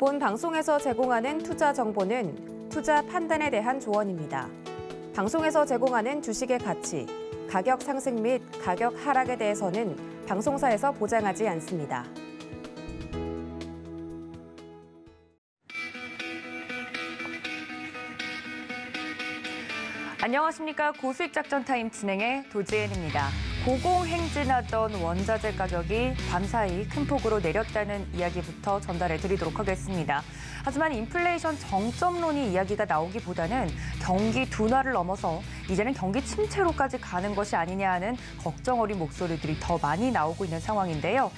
본 방송에서 제공하는 투자 정보는 투자 판단에 대한 조언입니다. 방송에서 제공하는 주식의 가치, 가격 상승 및 가격 하락에 대해서는 방송사에서 보장하지 않습니다. 안녕하십니까. 고수익 작전 타임 진행의 도지은입니다. 고공행진하던 원자재 가격이 밤사이 큰 폭으로 내렸다는 이야기부터 전달해 드리도록 하겠습니다. 하지만 인플레이션 정점론이 이야기가 나오기보다는 경기 둔화를 넘어서 이제는 경기 침체로까지 가는 것이 아니냐 하는 걱정 어린 목소리들이 더 많이 나오고 있는 상황인데요.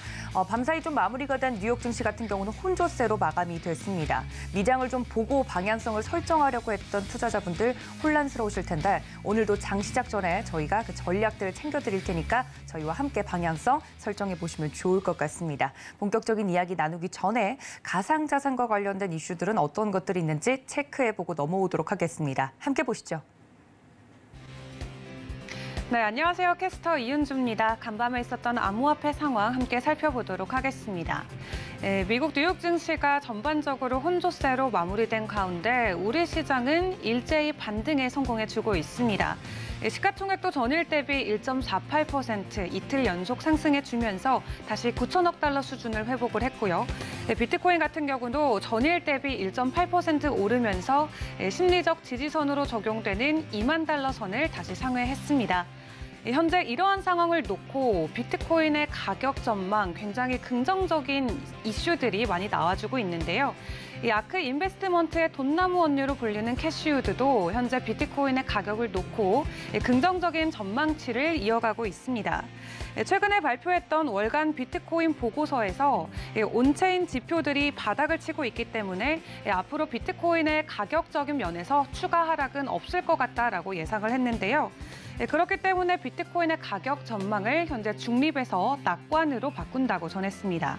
밤사이 좀 마무리가 된 뉴욕 증시 같은 경우는 혼조세로 마감이 됐습니다. 미장을 좀 보고 방향성을 설정하려고 했던 투자자분들 혼란스러우실 텐데 오늘도 장 시작 전에 저희가 그 전략들을 챙겨드릴 테니까 저희와 함께 방향성 설정해 보시면 좋을 것 같습니다. 본격적인 이야기 나누기 전에 가상자산과 관련된 이슈들은 어떤 것들이 있는지 체크해보고 넘어오도록 하겠습니다. 함께 보시죠. 네, 안녕하세요. 캐스터 이은주입니다. 간밤에 있었던 암호화폐 상황 함께 살펴보도록 하겠습니다. 미국 뉴욕 증시가 전반적으로 혼조세로 마무리된 가운데 우리 시장은 일제히 반등에 성공해주고 있습니다. 시가총액도 전일 대비 1.48% 이틀 연속 상승해주면서 다시 9천억 달러 수준을 회복을 했고요. 비트코인 같은 경우도 전일 대비 1.8% 오르면서 심리적 지지선으로 적용되는 2만 달러 선을 다시 상회했습니다. 현재 이러한 상황을 놓고 비트코인의 가격 전망 굉장히 긍정적인 이슈들이 많이 나와주고 있는데요. 이 아크 인베스트먼트의 돈나무 원료로 불리는 캐시우드도 현재 비트코인의 가격을 놓고 긍정적인 전망치를 이어가고 있습니다. 최근에 발표했던 월간 비트코인 보고서에서 온체인 지표들이 바닥을 치고 있기 때문에 앞으로 비트코인의 가격적인 면에서 추가 하락은 없을 것 같다라고 예상을 했는데요. 그렇기 때문에 비트코인의 가격 전망을 현재 중립에서 낙관으로 바꾼다고 전했습니다.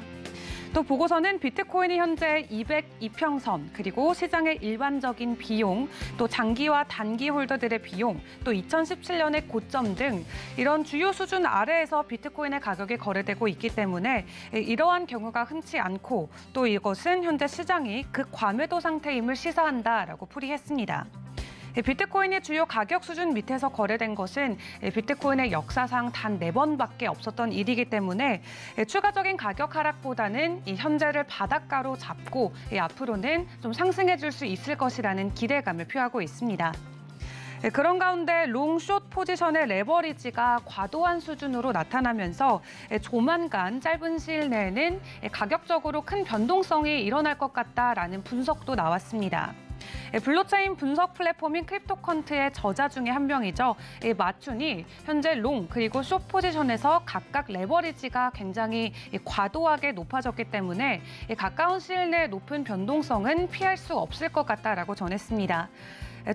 또 보고서는 비트코인이 현재 202평선, 그리고 시장의 일반적인 비용, 또 장기와 단기 홀더들의 비용, 또 2017년의 고점 등 이런 주요 수준 아래에서 비트코인의 가격이 거래되고 있기 때문에 이러한 경우가 흔치 않고 또 이것은 현재 시장이 극과매도 상태임을 시사한다라고 풀이했습니다. 비트코인이 주요 가격 수준 밑에서 거래된 것은 비트코인의 역사상 단 4번밖에 없었던 일이기 때문에 추가적인 가격 하락보다는 이 현재를 바닥가로 잡고 앞으로는 좀 상승해 줄 수 있을 것이라는 기대감을 표하고 있습니다. 그런 가운데 롱숏 포지션의 레버리지가 과도한 수준으로 나타나면서 조만간 짧은 시일 내에는 가격적으로 큰 변동성이 일어날 것 같다라는 분석도 나왔습니다. 블록체인 분석 플랫폼인 크립토컨트의 저자 중에 한 명이죠. 마춘이 현재 롱 그리고 숏 포지션에서 각각 레버리지가 굉장히 과도하게 높아졌기 때문에 가까운 시일 내 높은 변동성은 피할 수 없을 것 같다라고 전했습니다.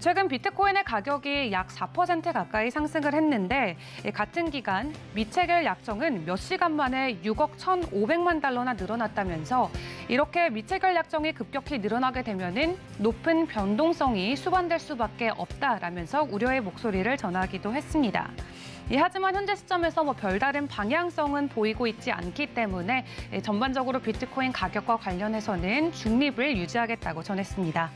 최근 비트코인의 가격이 약 4% 가까이 상승을 했는데 같은 기간 미체결 약정은 몇 시간 만에 6억 1,500만 달러나 늘어났다면서 이렇게 미체결 약정이 급격히 늘어나게 되면은 높은 변동성이 수반될 수밖에 없다라면서 우려의 목소리를 전하기도 했습니다. 하지만 현재 시점에서 별다른 방향성은 보이고 있지 않기 때문에 전반적으로 비트코인 가격과 관련해서는 중립을 유지하겠다고 전했습니다.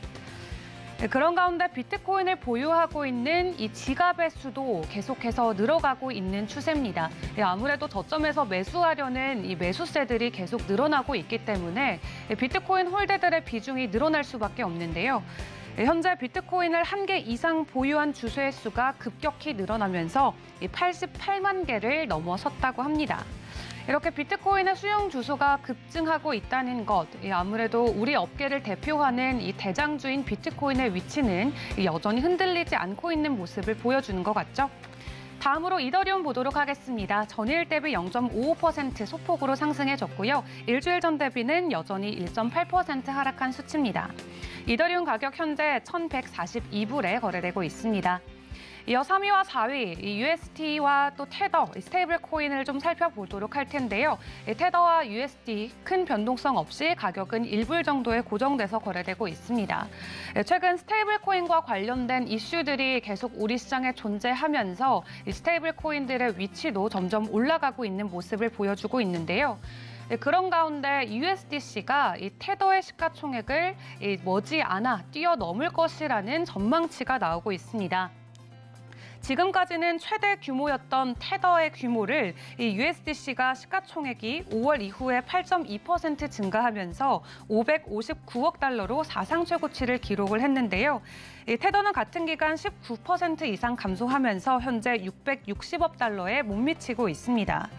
그런 가운데 비트코인을 보유하고 있는 이 지갑의 수도 계속해서 늘어가고 있는 추세입니다. 아무래도 저점에서 매수하려는 이 매수세들이 계속 늘어나고 있기 때문에 비트코인 홀더들의 비중이 늘어날 수밖에 없는데요. 현재 비트코인을 1개 이상 보유한 주수의 수가 급격히 늘어나면서 88만 개를 넘어섰다고 합니다. 이렇게 비트코인의 수용 주소가 급증하고 있다는 것, 아무래도 우리 업계를 대표하는 이 대장주인 비트코인의 위치는 여전히 흔들리지 않고 있는 모습을 보여주는 것 같죠? 다음으로 이더리움 보도록 하겠습니다. 전일 대비 0.55% 소폭으로 상승해졌고요. 일주일 전 대비는 여전히 1.8% 하락한 수치입니다. 이더리움 가격 현재 1,142불에 거래되고 있습니다. 이어 3위와 4위, USD와 또 테더, 스테이블 코인을 좀 살펴보도록 할 텐데요. 테더와 USD 큰 변동성 없이 가격은 1불 정도에 고정돼서 거래되고 있습니다. 최근 스테이블 코인과 관련된 이슈들이 계속 우리 시장에 존재하면서 이 스테이블 코인들의 위치도 점점 올라가고 있는 모습을 보여주고 있는데요. 그런 가운데 USDC가 이 테더의 시가총액을 머지않아 뛰어넘을 것이라는 전망치가 나오고 있습니다. 지금까지는 최대 규모였던 테더의 규모를 이 USDC가 시가총액이 5월 이후에 8.2% 증가하면서 559억 달러로 사상 최고치를 기록을 했는데요. 이 테더는 같은 기간 19% 이상 감소하면서 현재 660억 달러에 못 미치고 있습니다.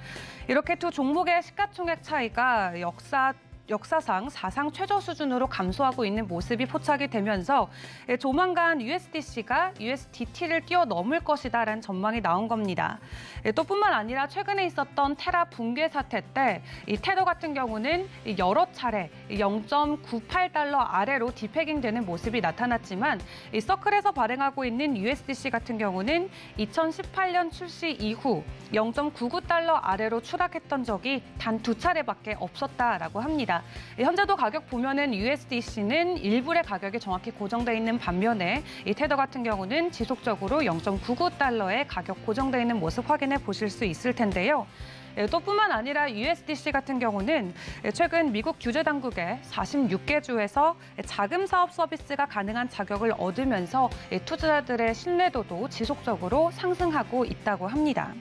이렇게 두 종목의 시가총액 차이가 역사상 사상 최저 수준으로 감소하고 있는 모습이 포착이 되면서 조만간 USDC가 USDT를 뛰어넘을 것이다라는 전망이 나온 겁니다. 또 뿐만 아니라 최근에 있었던 테라 붕괴 사태 때 이 테더 같은 경우는 여러 차례 0.98달러 아래로 디패깅되는 모습이 나타났지만 이 서클에서 발행하고 있는 USDC 같은 경우는 2018년 출시 이후 0.99달러 아래로 추락했던 적이 단 2차례밖에 없었다라고 합니다. 현재도 가격 보면은 USDC는 일불의 가격이 정확히 고정돼 있는 반면에 이 테더 같은 경우는 지속적으로 0.99달러의 가격 고정돼 있는 모습 확인해 보실 수 있을 텐데요. 또 뿐만 아니라 USDC 같은 경우는 최근 미국 규제 당국의 46개 주에서 자금 사업 서비스가 가능한 자격을 얻으면서 투자자들의 신뢰도도 지속적으로 상승하고 있다고 합니다.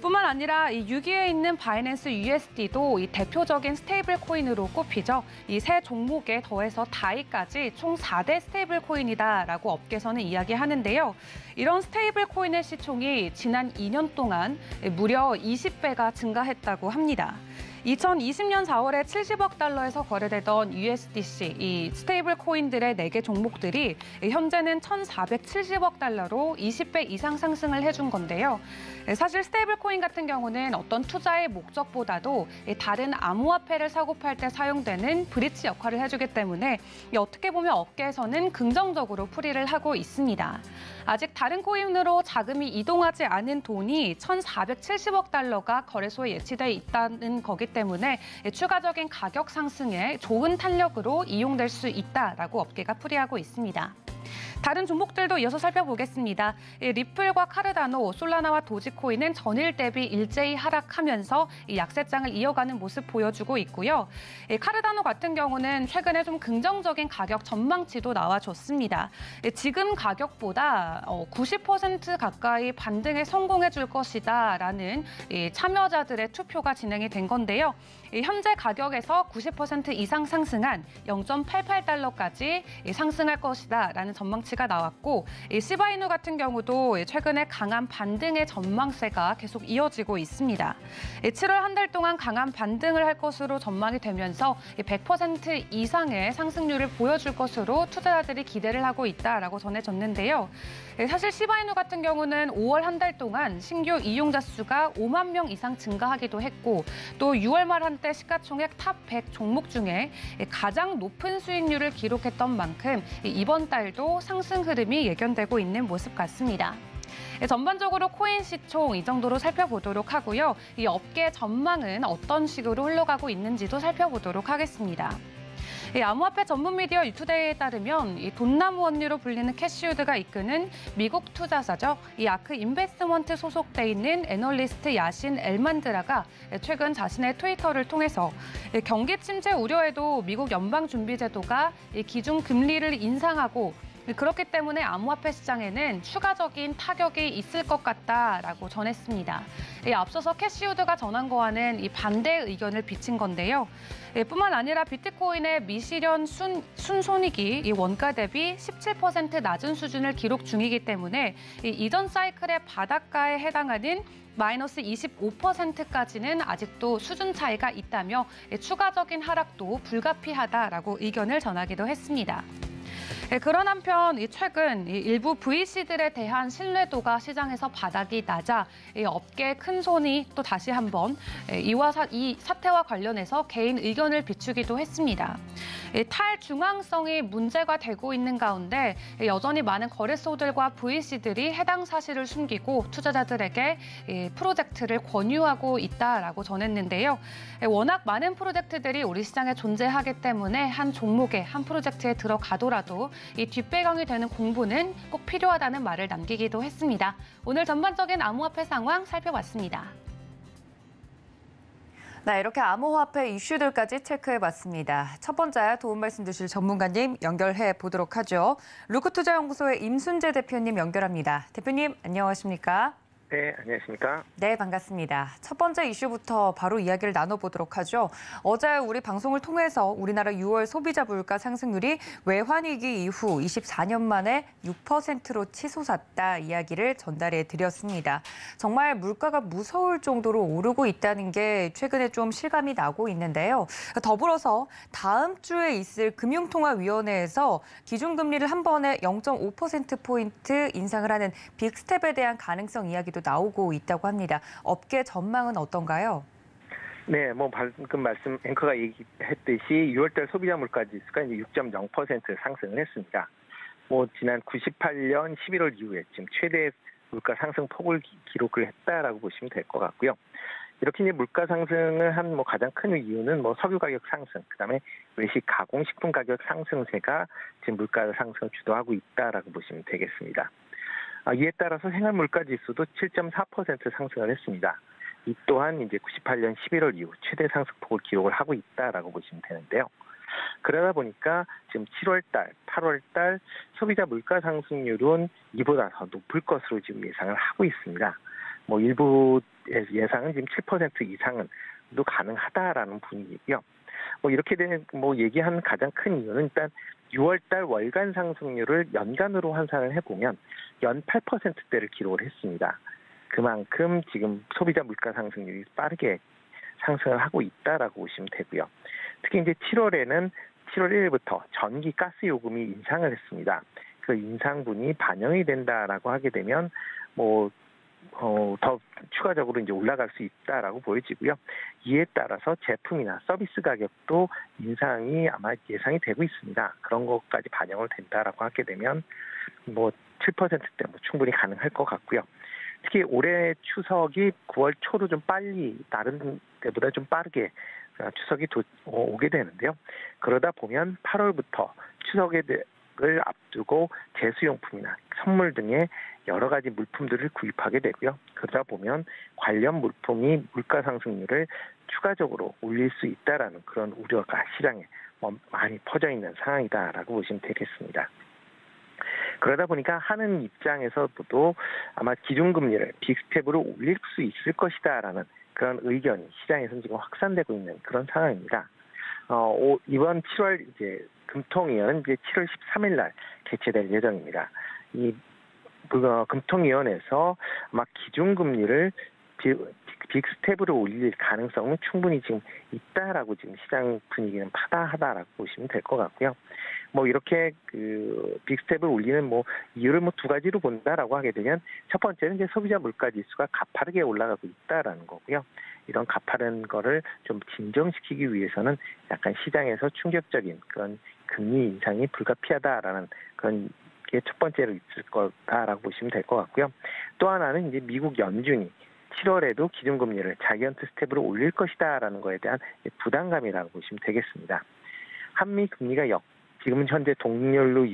뿐만 아니라 이 6위에 있는 바이낸스 USD도 이 대표적인 스테이블 코인으로 꼽히죠. 이 세 종목에 더해서 다이까지 총 4대 스테이블 코인이다라고 업계에서는 이야기하는데요. 이런 스테이블 코인의 시총이 지난 2년 동안 무려 20배가 증가했다고 합니다. 2020년 4월에 70억 달러에서 거래되던 USDC, 이 스테이블 코인들의 4개 종목들이 현재는 1,470억 달러로 20배 이상 상승을 해준 건데요. 사실 스테이블 코인 같은 경우는 어떤 투자의 목적보다도 다른 암호화폐를 사고 팔 때 사용되는 브릿지 역할을 해주기 때문에 어떻게 보면 업계에서는 긍정적으로 풀이를 하고 있습니다. 아직 다른 코인으로 자금이 이동하지 않은 돈이 1,470억 달러가 거래소에 예치돼 있다는 거기 때문에 추가적인 가격 상승에 좋은 탄력으로 이용될 수 있다라고 업계가 풀이하고 있습니다. 다른 종목들도 이어서 살펴보겠습니다. 리플과 카르다노, 솔라나와 도지코인은 전일 대비 일제히 하락하면서 약세장을 이어가는 모습 보여주고 있고요. 카르다노 같은 경우는 최근에 좀 긍정적인 가격 전망치도 나와줬습니다. 지금 가격보다 90% 가까이 반등에 성공해 줄 것이다라는 참여자들의 투표가 진행이 된 건데요. 현재 가격에서 90% 이상 상승한 0.88달러까지 상승할 것이다라는 전망치가 나왔고, 시바이누 같은 경우도 최근에 강한 반등의 전망세가 계속 이어지고 있습니다. 7월 한 달 동안 강한 반등을 할 것으로 전망이 되면서 100% 이상의 상승률을 보여줄 것으로 투자자들이 기대를 하고 있다라고 전해졌는데요. 사실 시바이누 같은 경우는 5월 한 달 동안 신규 이용자 수가 5만 명 이상 증가하기도 했고, 또 6월 말 한때 시가총액 탑 100 종목 중에 가장 높은 수익률을 기록했던 만큼 이번 달도 상승 흐름이 예견되고 있는 모습 같습니다. 전반적으로 코인 시총 이 정도로 살펴보도록 하고요. 이 업계 전망은 어떤 식으로 흘러가고 있는지도 살펴보도록 하겠습니다. 암호화폐 전문 미디어 유투데이에 따르면 이 돈나무 원리로 불리는 캐시우드가 이끄는 미국 투자사죠. 이 아크 인베스트먼트 소속돼 있는 애널리스트 야신 엘만드라가 최근 자신의 트위터를 통해서 경기 침체 우려에도 미국 연방준비제도가 기준 금리를 인상하고 그렇기 때문에 암호화폐 시장에는 추가적인 타격이 있을 것 같다라고 전했습니다. 앞서서 캐시우드가 전한 거와는 이 반대 의견을 비친 건데요. 뿐만 아니라 비트코인의 미실현 순손익이 이 원가 대비 17% 낮은 수준을 기록 중이기 때문에 이전 사이클의 바닷가에 해당하는 마이너스 25%까지는 아직도 수준 차이가 있다며 추가적인 하락도 불가피하다라고 의견을 전하기도 했습니다. 그런 한편 최근 일부 VC들에 대한 신뢰도가 시장에서 바닥이 나자 업계의 큰 손이 또 다시 한번 이 사태와 관련해서 개인 의견을 비추기도 했습니다. 탈중앙성이 문제가 되고 있는 가운데 여전히 많은 거래소들과 VC들이 해당 사실을 숨기고 투자자들에게 프로젝트를 권유하고 있다라고 전했는데요. 워낙 많은 프로젝트들이 우리 시장에 존재하기 때문에 한 종목에 한 프로젝트에 들어가더라도 이 뒷배경이 되는 공부는 꼭 필요하다는 말을 남기기도 했습니다. 오늘 전반적인 암호화폐 상황 살펴봤습니다. 네, 이렇게 암호화폐 이슈들까지 체크해봤습니다. 첫 번째 도움 말씀 주실 전문가님 연결해 보도록 하죠. 루크투자연구소의 임순재 대표님 연결합니다. 대표님 안녕하십니까? 네, 안녕하십니까? 네, 반갑습니다. 첫 번째 이슈부터 바로 이야기를 나눠보도록 하죠. 어제 우리 방송을 통해서 우리나라 6월 소비자 물가 상승률이 외환위기 이후 24년 만에 6%로 치솟았다 이야기를 전달해 드렸습니다. 정말 물가가 무서울 정도로 오르고 있다는 게 최근에 좀 실감이 나고 있는데요. 더불어서 다음 주에 있을 금융통화위원회에서 기준금리를 한 번에 0.5%포인트 인상을 하는 빅스텝에 대한 가능성 이야기도 나오고 있다고 합니다. 업계 전망은 어떤가요? 네, 방금 앵커가 얘기했듯이 6월달 소비자 물가 지수가 이제 6.0% 상승을 했습니다. 지난 98년 11월 이후에 지금 최대 물가 상승 폭을 기록을 했다라고 보시면 될 것 같고요. 이렇게 이제 물가 상승을 한 가장 큰 이유는 석유 가격 상승, 그다음에 외식 가공식품 가격 상승세가 지금 물가 상승을 주도하고 있다라고 보시면 되겠습니다. 이에 따라서 생활 물가 지수도 7.4% 상승을 했습니다. 이 또한 이제 98년 11월 이후 최대 상승폭을 기록을 하고 있다라고 보시면 되는데요. 그러다 보니까 지금 7월달, 8월달 소비자 물가 상승률은 이보다 더 높을 것으로 지금 예상을 하고 있습니다. 일부 예상은 지금 7% 이상은 또 가능하다라는 분위기고요. 이렇게 얘기한 가장 큰 이유는 일단 6월달 월간 상승률을 연간으로 환산을 해보면 연 8%대를 기록을 했습니다. 그만큼 지금 소비자 물가 상승률이 빠르게 상승을 하고 있다라고 보시면 되고요. 특히 이제 7월에는 7월 1일부터 전기 가스 요금이 인상을 했습니다. 그 인상분이 반영이 된다라고 하게 되면 더 추가적으로 이제 올라갈 수 있다라고 보여지고요. 이에 따라서 제품이나 서비스 가격도 인상이 아마 예상이 되고 있습니다. 그런 것까지 반영을 된다라고 하게 되면 7%대 충분히 가능할 것 같고요. 특히 올해 추석이 9월 초로 좀 빨리 다른 때보다 좀 빠르게 추석이 오게 되는데요. 그러다 보면 8월부터 추석을 앞두고 제수용품이나 선물 등의 여러 가지 물품들을 구입하게 되고요. 그러다 보면 관련 물품이 물가 상승률을 추가적으로 올릴 수 있다라는 그런 우려가 시장에 많이 퍼져 있는 상황이다라고 보시면 되겠습니다. 그러다 보니까 하는 입장에서도 아마 기준금리를 빅스텝으로 올릴 수 있을 것이다라는 그런 의견이 시장에서 지금 확산되고 있는 그런 상황입니다. 이번 7월 이제 금통위원은 이제 7월 13일 날 개최될 예정입니다. 이 금통위원회에서 아마 기준금리를 빅스텝으로 올릴 가능성은 충분히 지금 있다라고 지금 시장 분위기는 파다하다라고 보시면 될 것 같고요. 이렇게 빅스텝을 올리는 이유를 두 가지로 본다라고 하게 되면 첫 번째는 이제 소비자 물가 지수가 가파르게 올라가고 있다라는 거고요. 이런 가파른 거를 좀 진정시키기 위해서는 약간 시장에서 충격적인 그런 금리 인상이 불가피하다라는 그런 게 첫 번째로 있을 거다라고 보시면 될 것 같고요. 또 하나는 이제 미국 연준이 7월에도 기준금리를 자이언트 스텝으로 올릴 것이다라는 거에 대한 부담감이라고 보시면 되겠습니다. 한미 금리가 지금은 현재 동률로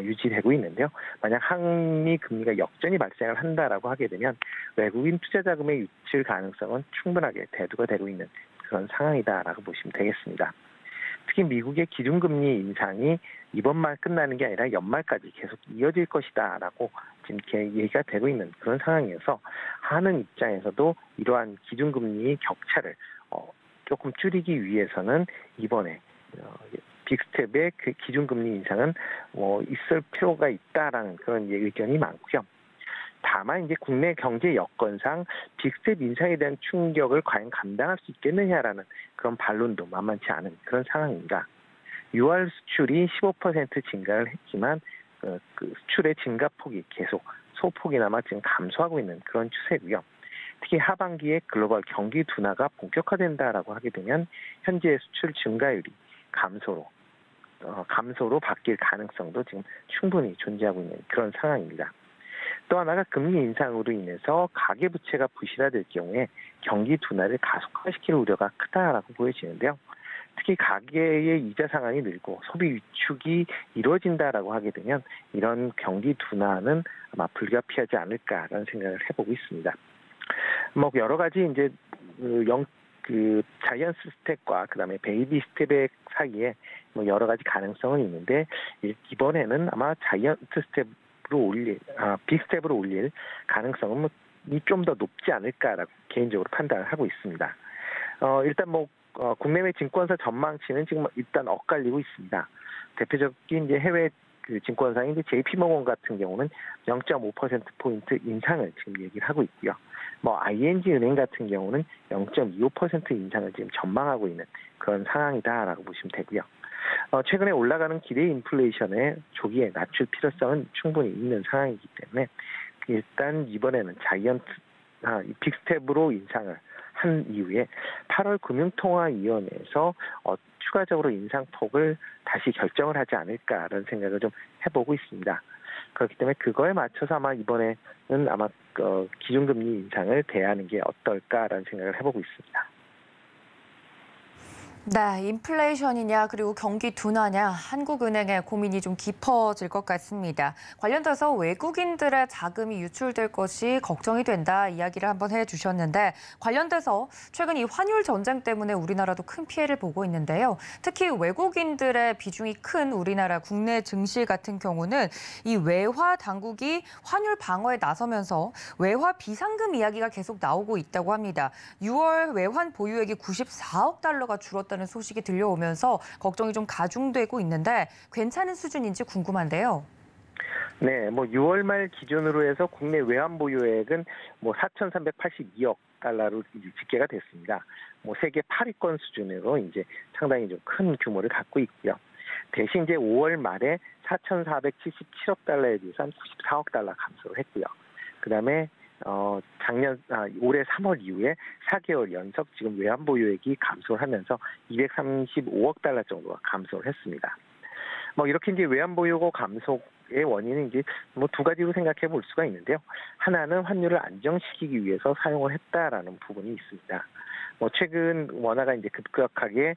유지되고 있는데요. 만약 한미 금리가 역전이 발생을 한다라고 하게 되면 외국인 투자 자금의 유출 가능성은 충분하게 대두가 되고 있는 그런 상황이다라고 보시면 되겠습니다. 특히 미국의 기준금리 인상이 이번만 끝나는 게 아니라 연말까지 계속 이어질 것이다라고 지금 이렇게 얘기가 되고 있는 그런 상황이어서 하는 입장에서도 이러한 기준금리의 격차를 조금 줄이기 위해서는 이번에 빅스텝의 그 기준금리 인상은 있을 필요가 있다라는 그런 의견이 많고요. 다만 이제 국내 경제 여건상 빅스텝 인상에 대한 충격을 과연 감당할 수 있겠느냐라는 그런 반론도 만만치 않은 그런 상황입니다. 6월 수출이 15% 증가를 했지만 그 수출의 증가폭이 계속 소폭이나마 지금 감소하고 있는 그런 추세고요. 특히 하반기에 글로벌 경기 둔화가 본격화된다라고 하게 되면 현재 수출 증가율이 감소로 바뀔 가능성도 지금 충분히 존재하고 있는 그런 상황입니다. 또 하나가 금리 인상으로 인해서 가계부채가 부실화될 경우에 경기 둔화를 가속화시킬 우려가 크다라고 보여지는데요. 특히 가계의 이자 상환이 늘고 소비 위축이 이루어진다라고 하게 되면 이런 경기 둔화는 아마 불가피하지 않을까라는 생각을 해보고 있습니다. 여러 가지 이제 그 자이언트 스텝과 그다음에 베이비 스텝의 사이에 뭐 여러 가지 가능성은 있는데 이번에는 아마 자이언트 스텝으로 빅 스텝으로 올릴 가능성은 좀 더 높지 않을까라고 개인적으로 판단을 하고 있습니다. 일단 국내외 증권사 전망치는 지금 일단 엇갈리고 있습니다. 대표적인 이제 해외 그 증권사인 이제 JP모건 같은 경우는 0.5%포인트 인상을 지금 얘기를 하고 있고요. ING 은행 같은 경우는 0.25% 인상을 지금 전망하고 있는 그런 상황이다라고 보시면 되고요. 최근에 올라가는 기대 인플레이션에 조기에 낮출 필요성은 충분히 있는 상황이기 때문에 일단 이번에는 빅스텝으로 인상을 한 이후에 8월 금융통화위원회에서 추가적으로 인상폭을 다시 결정을 하지 않을까라는 생각을 좀 해보고 있습니다. 그렇기 때문에 그거에 맞춰서 아마 이번에는 아마 기준금리 인상을 대하는 게 어떨까라는 생각을 해보고 있습니다. 네, 인플레이션이냐 그리고 경기 둔화냐 한국은행의 고민이 좀 깊어질 것 같습니다. 관련돼서 외국인들의 자금이 유출될 것이 걱정이 된다 이야기를 한번 해주셨는데 관련돼서 최근 이 환율 전쟁 때문에 우리나라도 큰 피해를 보고 있는데요. 특히 외국인들의 비중이 큰 우리나라 국내 증시 같은 경우는 이 외화 당국이 환율 방어에 나서면서 외화 비상금 이야기가 계속 나오고 있다고 합니다. 6월 외환 보유액이 94억 달러가 줄었다. 는 소식이 들려오면서 걱정이 좀 가중되고 있는데 괜찮은 수준인지 궁금한데요. 네, 6월 말 기준으로 해서 국내 외환 보유액은 4,382억 달러로 집계가 됐습니다. 세계 8위권 수준으로 이제 상당히 좀 큰 규모를 갖고 있고요. 대신 이제 5월 말에 4,477억 달러에 비해서 한 94억 달러 감소를 했고요. 그다음에 올해 3월 이후에 4개월 연속 지금 외환 보유액이 감소를 하면서 235억 달러 정도가 감소를 했습니다. 이렇게 이제 외환 보유고 감소의 원인은 이제 두 가지로 생각해 볼 수가 있는데요. 하나는 환율을 안정시키기 위해서 사용을 했다라는 부분이 있습니다. 최근 원화가 이제 급격하게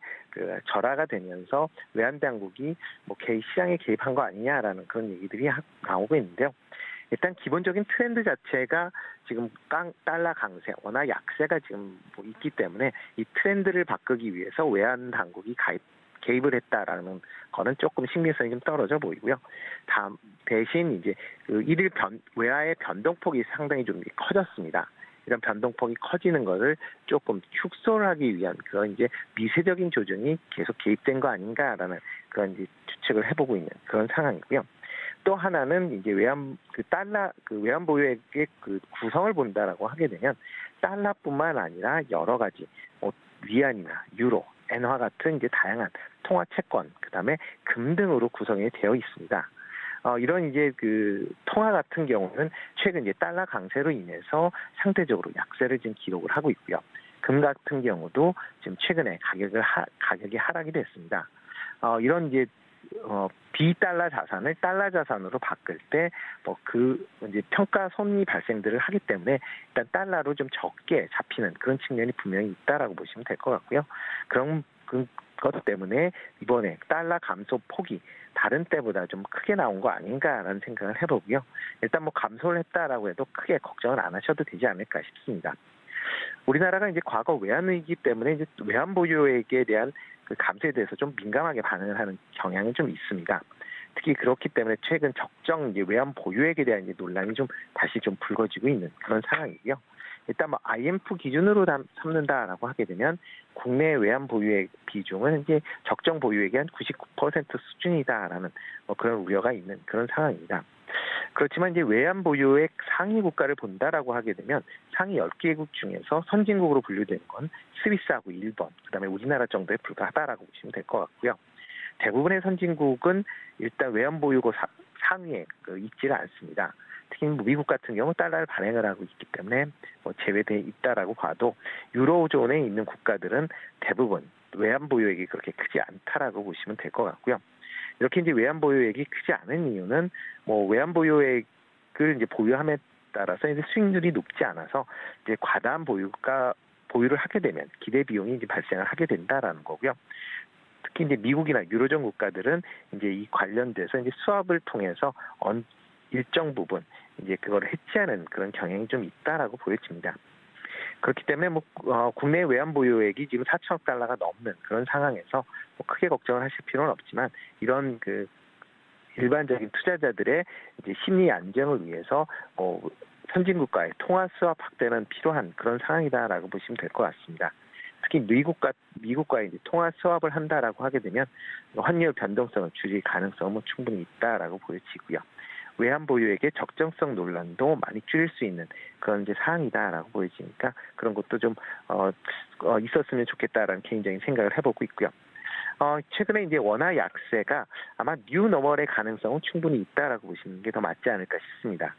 절하가 되면서 외환 당국이 시장에 개입한 거 아니냐라는 그런 얘기들이 나오고 있는데요. 일단 기본적인 트렌드 자체가 지금 달러 강세, 원화 약세가 지금 있기 때문에 이 트렌드를 바꾸기 위해서 외환 당국이 개입을 했다라는 거는 조금 신빙성이 좀 떨어져 보이고요. 대신 이제 일일 외화의 변동폭이 상당히 좀 커졌습니다. 이런 변동폭이 커지는 것을 조금 축소를 하기 위한 그런 이제 미세적인 조정이 계속 개입된 거 아닌가라는 그런 이제 추측을 해보고 있는 그런 상황이고요. 또 하나는 이제 외환 보유액의 구성을 본다라고 하게 되면 달러뿐만 아니라 여러 가지 위안이나 유로, 엔화 같은 이제 다양한 통화 채권, 그다음에 금 등으로 구성이 되어 있습니다. 이런 이제 통화 같은 경우는 최근 이제 달러 강세로 인해서 상대적으로 약세를 지금 기록을 하고 있고요. 금 같은 경우도 지금 최근에 가격이 하락이 됐습니다. 이런 이제 비달러 자산을 달러 자산으로 바꿀 때 이제 평가 손이 발생들을 하기 때문에 일단 달러로 좀 적게 잡히는 그런 측면이 분명히 있다라고 보시면 될 것 같고요. 그런 것 때문에 이번에 달러 감소 폭이 다른 때보다 좀 크게 나온 거 아닌가라는 생각을 해보고요. 일단 감소를 했다라고 해도 크게 걱정을 안 하셔도 되지 않을까 싶습니다. 우리나라가 이제 과거 외환 위기 때문에 이제 외환 보유액에 대한 감소에 대해서 좀 민감하게 반응을 하는 경향이 좀 있습니다. 특히 그렇기 때문에 최근 적정 이제 외환 보유액에 대한 이제 논란이 좀 다시 좀 불거지고 있는 그런 상황이고요. 일단 IMF 기준으로 삼는다라고 하게 되면 국내 외환 보유액 비중은 이제 적정 보유액의 한 99% 수준이다라는 그런 우려가 있는 그런 상황입니다. 그렇지만 이제 외환 보유액 상위 국가를 본다라고 하게 되면 상위 10개국 중에서 선진국으로 분류되는 건 스위스하고 일본, 그다음에 우리나라 정도에 불과하다라고 보시면 될 것 같고요. 대부분의 선진국은 일단 외환 보유고 상위에 있지가 않습니다. 특히 미국 같은 경우 달러를 발행을 하고 있기 때문에 제외되어 있다라고 봐도 유로존에 있는 국가들은 대부분 외환 보유액이 그렇게 크지 않다라고 보시면 될 것 같고요. 이렇게 이제 외환 보유액이 크지 않은 이유는 외환 보유액을 이제 보유함에 따라서 이제 수익률이 높지 않아서 이제 과다한 보유를 하게 되면 기대 비용이 이제 발생을 하게 된다라는 거고요. 특히 이제 미국이나 유로존 국가들은 이제 이 관련돼서 이제 수합을 통해서 일정 부분 이제 그걸 해치하는 그런 경향이 좀 있다라고 보여집니다. 그렇기 때문에 국내 외환 보유액이 지금 4천억 달러가 넘는 그런 상황에서 크게 걱정을 하실 필요는 없지만 이런 일반적인 투자자들의 이제 심리 안정을 위해서 선진국과의 통화 수합 확대는 필요한 그런 상황이다라고 보시면 될 것 같습니다. 특히 미국과의 이제 통화 수합을 한다라고 하게 되면 환율 변동성을 줄일 가능성은 충분히 있다라고 보여지고요. 외환 보유액의 적정성 논란도 많이 줄일 수 있는 그런 이제 사항이다라고 보여지니까 그런 것도 좀 있었으면 좋겠다라는 개인적인 생각을 해보고 있고요. 최근에 이제 원화 약세가 아마 뉴 노멀의 가능성은 충분히 있다라고 보시는 게 더 맞지 않을까 싶습니다.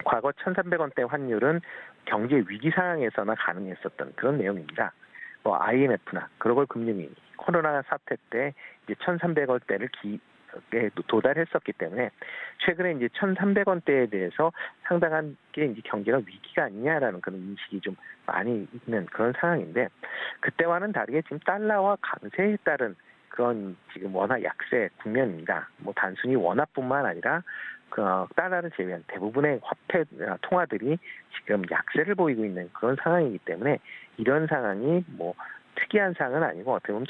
과거 1,300원대 환율은 경제 위기 상황에서나 가능했었던 그런 내용입니다. IMF나 글로벌 금융위, 코로나 사태 때 이제 1,300원대를 도달했었기 때문에 최근에 이제 1,300원대에 대해서 상당한 게 이제 경제가 위기가 아니냐라는 그런 인식이 좀 많이 있는 그런 상황인데 그때와는 다르게 지금 달러와 강세에 따른 그런 지금 원화 약세 국면입니다. 단순히 원화뿐만 아니라 달러를 제외한 대부분의 화폐 통화들이 지금 약세를 보이고 있는 그런 상황이기 때문에 이런 상황이 특이한 상황은 아니고 어떻게 보면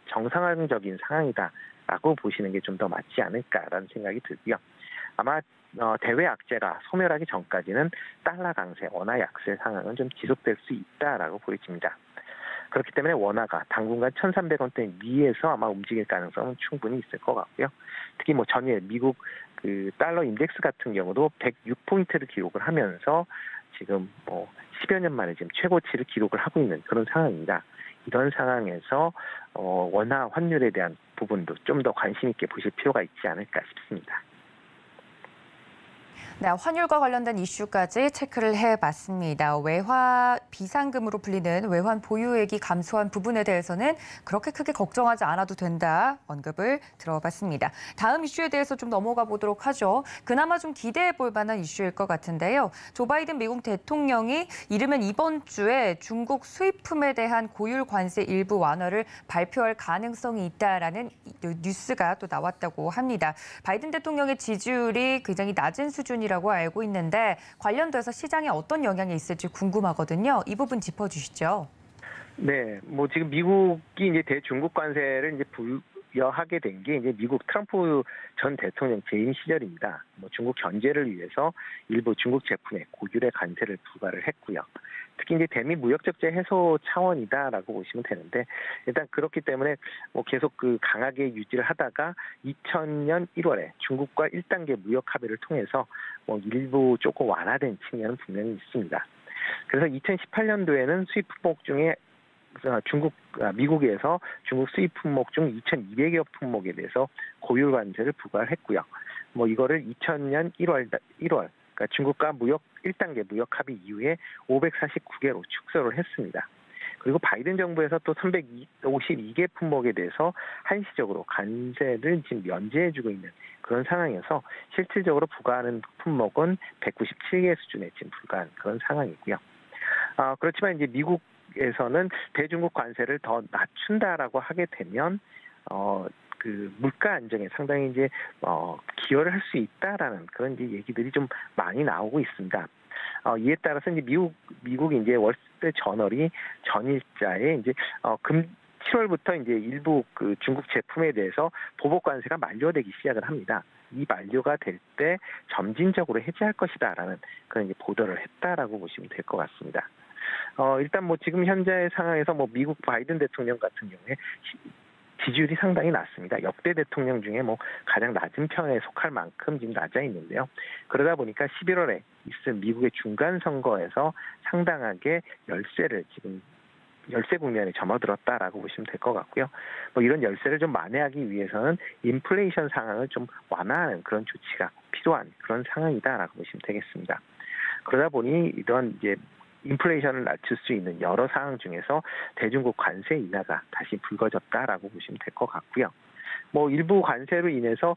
정상적인 상황이다라고 보시는 게 좀 더 맞지 않을까라는 생각이 들고요. 아마 대외 악재가 소멸하기 전까지는 달러 강세, 원화 약세 상황은 좀 지속될 수 있다라고 보여집니다. 그렇기 때문에 원화가 당분간 1,300원대 위에서 아마 움직일 가능성은 충분히 있을 것 같고요. 특히 전일 미국 달러 인덱스 같은 경우도 106포인트를 기록을 하면서 지금 10여 년 만에 지금 최고치를 기록을 하고 있는 그런 상황입니다. 이런 상황에서 원화 환율에 대한 부분도 좀 더 관심 있게 보실 필요가 있지 않을까 싶습니다. 네, 환율과 관련된 이슈까지 체크를 해봤습니다. 외화 비상금으로 불리는 외환 보유액이 감소한 부분에 대해서는 그렇게 크게 걱정하지 않아도 된다 언급을 들어봤습니다. 다음 이슈에 대해서 좀 넘어가 보도록 하죠. 그나마 좀 기대해 볼 만한 이슈일 것 같은데요. 조 바이든 미국 대통령이 이르면 이번 주에 중국 수입품에 대한 고율 관세 일부 완화를 발표할 가능성이 있다라는 뉴스가 또 나왔다고 합니다. 바이든 대통령의 지지율이 굉장히 낮은 수준이라고 알고 있는데 관련돼서 시장에 어떤 영향이 있을지 궁금하거든요. 이 부분 짚어주시죠. 네, 지금 미국이 이제 대중국 관세를 이제 부여하게 된 게 이제 미국 트럼프 전 대통령 재임 시절입니다. 중국 견제를 위해서 일부 중국 제품에 고율의 관세를 부과를 했고요. 특히 이제 대미 무역적재 해소 차원이다라고 보시면 되는데 일단 그렇기 때문에 계속 강하게 유지를 하다가 2000년 1월에 중국과 1단계 무역 합의를 통해서 일부 조금 완화된 측면은 분명히 있습니다. 그래서 2018년도에는 수입 품목 중에 미국에서 중국 수입 품목 중 2,200여 품목에 대해서 고율 관세를 부과를 했고요. 이거를 2000년 1월 그러니까 중국과 1단계 무역 합의 이후에 549개로 축소를 했습니다. 그리고 바이든 정부에서 또 352개 품목에 대해서 한시적으로 관세를 지금 면제해주고 있는 그런 상황에서 실질적으로 부과하는 품목은 197개 수준에 지금 불과한 그런 상황이고요. 그렇지만 이제 미국에서는 대중국 관세를 더 낮춘다라고 하게 되면 물가 안정에 상당히 이제 기여를 할 수 있다라는 그런 이제 얘기들이 좀 많이 나오고 있습니다. 이에 따라서 이제 미국이 이제 월스트리트 저널이 전일자에 이제 7월부터 이제 일부 중국 제품에 대해서 보복 관세가 만료되기 시작을 합니다. 이 만료가 될 때 점진적으로 해제할 것이다라는 그런 이제 보도를 했다라고 보시면 될 것 같습니다. 일단 지금 현재 상황에서 미국 바이든 대통령 같은 경우에 지지율이 상당히 낮습니다. 역대 대통령 중에 가장 낮은 편에 속할 만큼 지금 낮아 있는데요. 그러다 보니까 11월에 있을 미국의 중간 선거에서 상당하게 열세 국면에 접어들었다라고 보시면 될 것 같고요. 이런 열세를 좀 만회하기 위해서는 인플레이션 상황을 좀 완화하는 그런 조치가 필요한 그런 상황이다라고 보시면 되겠습니다. 그러다 보니 이런 이제 인플레이션을 낮출 수 있는 여러 상황 중에서 대중국 관세 인하가 다시 불거졌다라고 보시면 될 것 같고요. 일부 관세로 인해서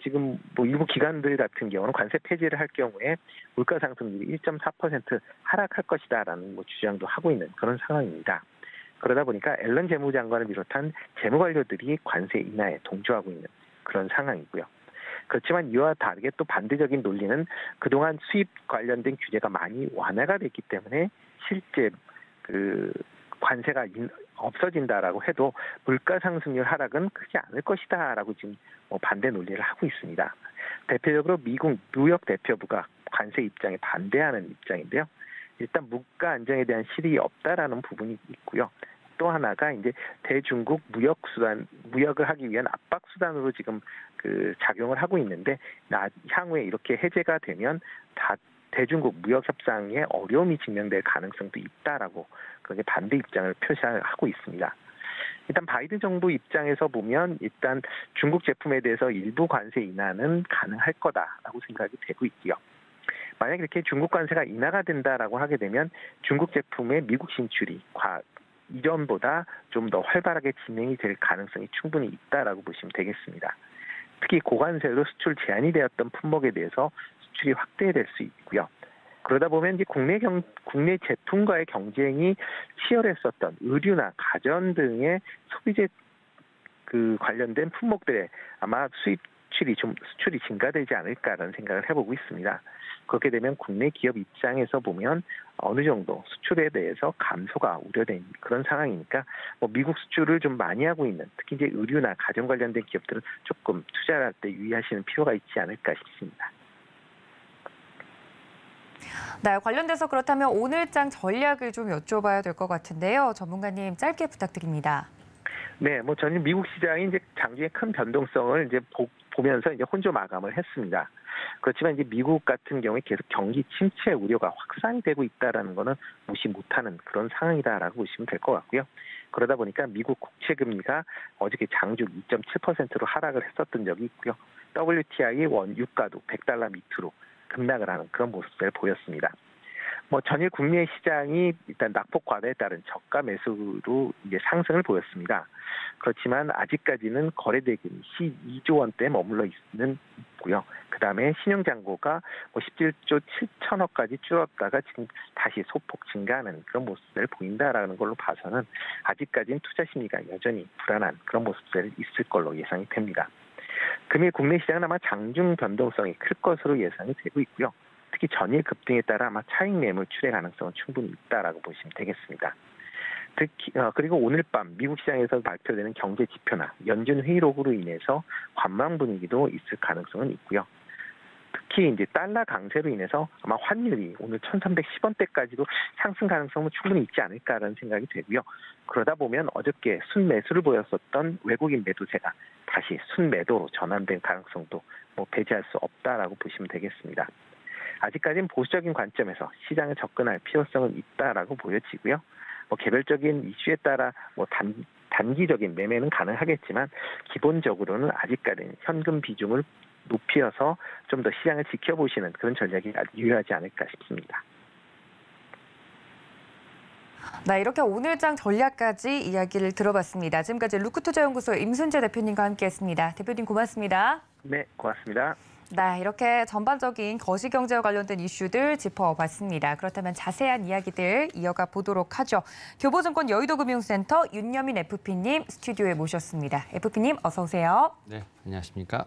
지금 일부 기관들 같은 경우는 관세 폐지를 할 경우에 물가 상승률이 1.4% 하락할 것이다라는 주장도 하고 있는 그런 상황입니다. 그러다 보니까 앨런 재무장관을 비롯한 재무관료들이 관세 인하에 동조하고 있는 그런 상황이고요. 그렇지만 이와 다르게 또 반대적인 논리는 그동안 수입 관련된 규제가 많이 완화가 됐기 때문에 실제 그 관세가 없어진다라고 해도 물가 상승률 하락은 크지 않을 것이다라고 지금 반대 논리를 하고 있습니다. 대표적으로 미국 뉴욕 대표부가 관세 입장에 반대하는 입장인데요. 일단 물가 안정에 대한 실익이 없다라는 부분이 있고요. 또 하나가 이제 대중국 무역을 하기 위한 압박 수단으로 지금 그 작용을 하고 있는데 향후에 이렇게 해제가 되면 대중국 무역 협상에 어려움이 직면될 가능성도 있다라고 그렇게 반대 입장을 표시하고 있습니다. 일단 바이든 정부 입장에서 보면 일단 중국 제품에 대해서 일부 관세 인하는 가능할 거다라고 생각이 되고 있고요. 만약 이렇게 중국 관세가 인하가 된다라고 하게 되면 중국 제품의 미국 진출이 이전보다 좀 더 활발하게 진행이 될 가능성이 충분히 있다라고 보시면 되겠습니다. 특히 고관세로 수출 제한이 되었던 품목에 대해서 수출이 확대될 수 있고요. 그러다 보면 이제 국내 제품과의 경쟁이 치열했었던 의류나 가전 등의 소비재 그 관련된 품목들에 아마 수출이 증가되지 않을까라는 생각을 해보고 있습니다. 그렇게 되면 국내 기업 입장에서 보면 어느 정도 수출에 대해서 감소가 우려된 그런 상황이니까 미국 수출을 좀 많이 하고 있는 특히 이제 의류나 가전 관련된 기업들은 조금 투자할 때 유의하시는 필요가 있지 않을까 싶습니다. 네, 관련돼서 그렇다면 오늘장 전략을 좀 여쭤봐야 될 것 같은데요. 전문가님 짧게 부탁드립니다. 네, 저는 미국 시장이 이제 장중에 큰 변동성을 이제 보면서 이제 혼조 마감을 했습니다. 그렇지만 이제 미국 같은 경우에 계속 경기 침체 우려가 확산이 되고 있다라는 거는 무시 못하는 그런 상황이다라고 보시면 될 것 같고요. 그러다 보니까 미국 국채 금리가 어저께 장중 2.7%로 하락을 했었던 적이 있고요. WTI 유가도 $100 밑으로 급락을 하는 그런 모습을 보였습니다. 전일 국내 시장이 일단 낙폭 과다에 따른 저가 매수로 이제 상승을 보였습니다. 그렇지만 아직까지는 거래 대금이 12조 원대에 머물러 있고요. 그다음에 신용 잔고가 17조 7천억까지 줄었다가 지금 다시 소폭 증가하는 그런 모습을 보인다라는 걸로 봐서는 아직까지는 투자 심리가 여전히 불안한 그런 모습들이 있을 걸로 예상이 됩니다. 금일 국내 시장은 아마 장중 변동성이 클 것으로 예상이 되고 있고요. 특히 전일 급등에 따라 아마 차익 매물 출회 가능성은 충분히 있다라고 보시면 되겠습니다. 특히 그리고 오늘 밤 미국 시장에서 발표되는 경제 지표나 연준 회의록으로 인해서 관망 분위기도 있을 가능성은 있고요. 특히 이제 달러 강세로 인해서 아마 환율이 오늘 1,310원대까지도 상승 가능성은 충분히 있지 않을까라는 생각이 되고요. 그러다 보면 어저께 순매수를 보였었던 외국인 매도세가 다시 순매도로 전환된 가능성도 배제할 수 없다라고 보시면 되겠습니다. 아직까지는 보수적인 관점에서 시장에 접근할 필요성은 있다라고 보여지고요. 개별적인 이슈에 따라 단기적인 매매는 가능하겠지만 기본적으로는 아직까지는 현금 비중을 높여서 좀 더 시장을 지켜보시는 그런 전략이 유효하지 않을까 싶습니다. 네, 이렇게 오늘장 전략까지 이야기를 들어봤습니다. 지금까지 루크투자연구소 임순재 대표님과 함께했습니다. 대표님 고맙습니다. 네, 고맙습니다. 네, 이렇게 전반적인 거시경제와 관련된 이슈들 짚어봤습니다. 그렇다면 자세한 이야기들 이어가 보도록 하죠. 교보증권 여의도금융센터 윤여민 FP님 스튜디오에 모셨습니다. FP님 어서 오세요. 네, 안녕하십니까.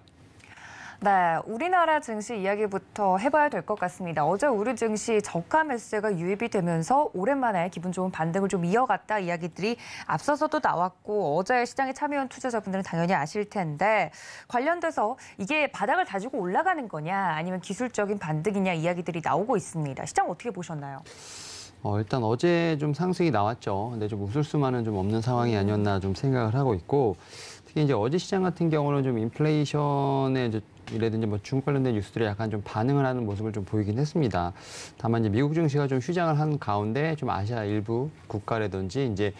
네, 우리나라 증시 이야기부터 해봐야 될 것 같습니다. 어제 우리 증시 저가 매수세가 유입이 되면서 오랜만에 기분 좋은 반등을 좀 이어갔다 이야기들이 앞서서도 나왔고 어제 시장에 참여한 투자자분들은 당연히 아실 텐데 관련돼서 이게 바닥을 다지고 올라가는 거냐 아니면 기술적인 반등이냐 이야기들이 나오고 있습니다. 시장 어떻게 보셨나요? 일단 어제 좀 상승이 나왔죠. 근데 좀 웃을 수만은 좀 없는 상황이 아니었나 좀 생각을 하고 있고 특히 이제 어제 시장 같은 경우는 좀 인플레이션에 이라든지 중국 관련된 뉴스들이 약간 좀 반응을 하는 모습을 좀 보이긴 했습니다. 다만 이제 미국 증시가 좀 휴장을 한 가운데 좀 아시아 일부 국가라든지 이제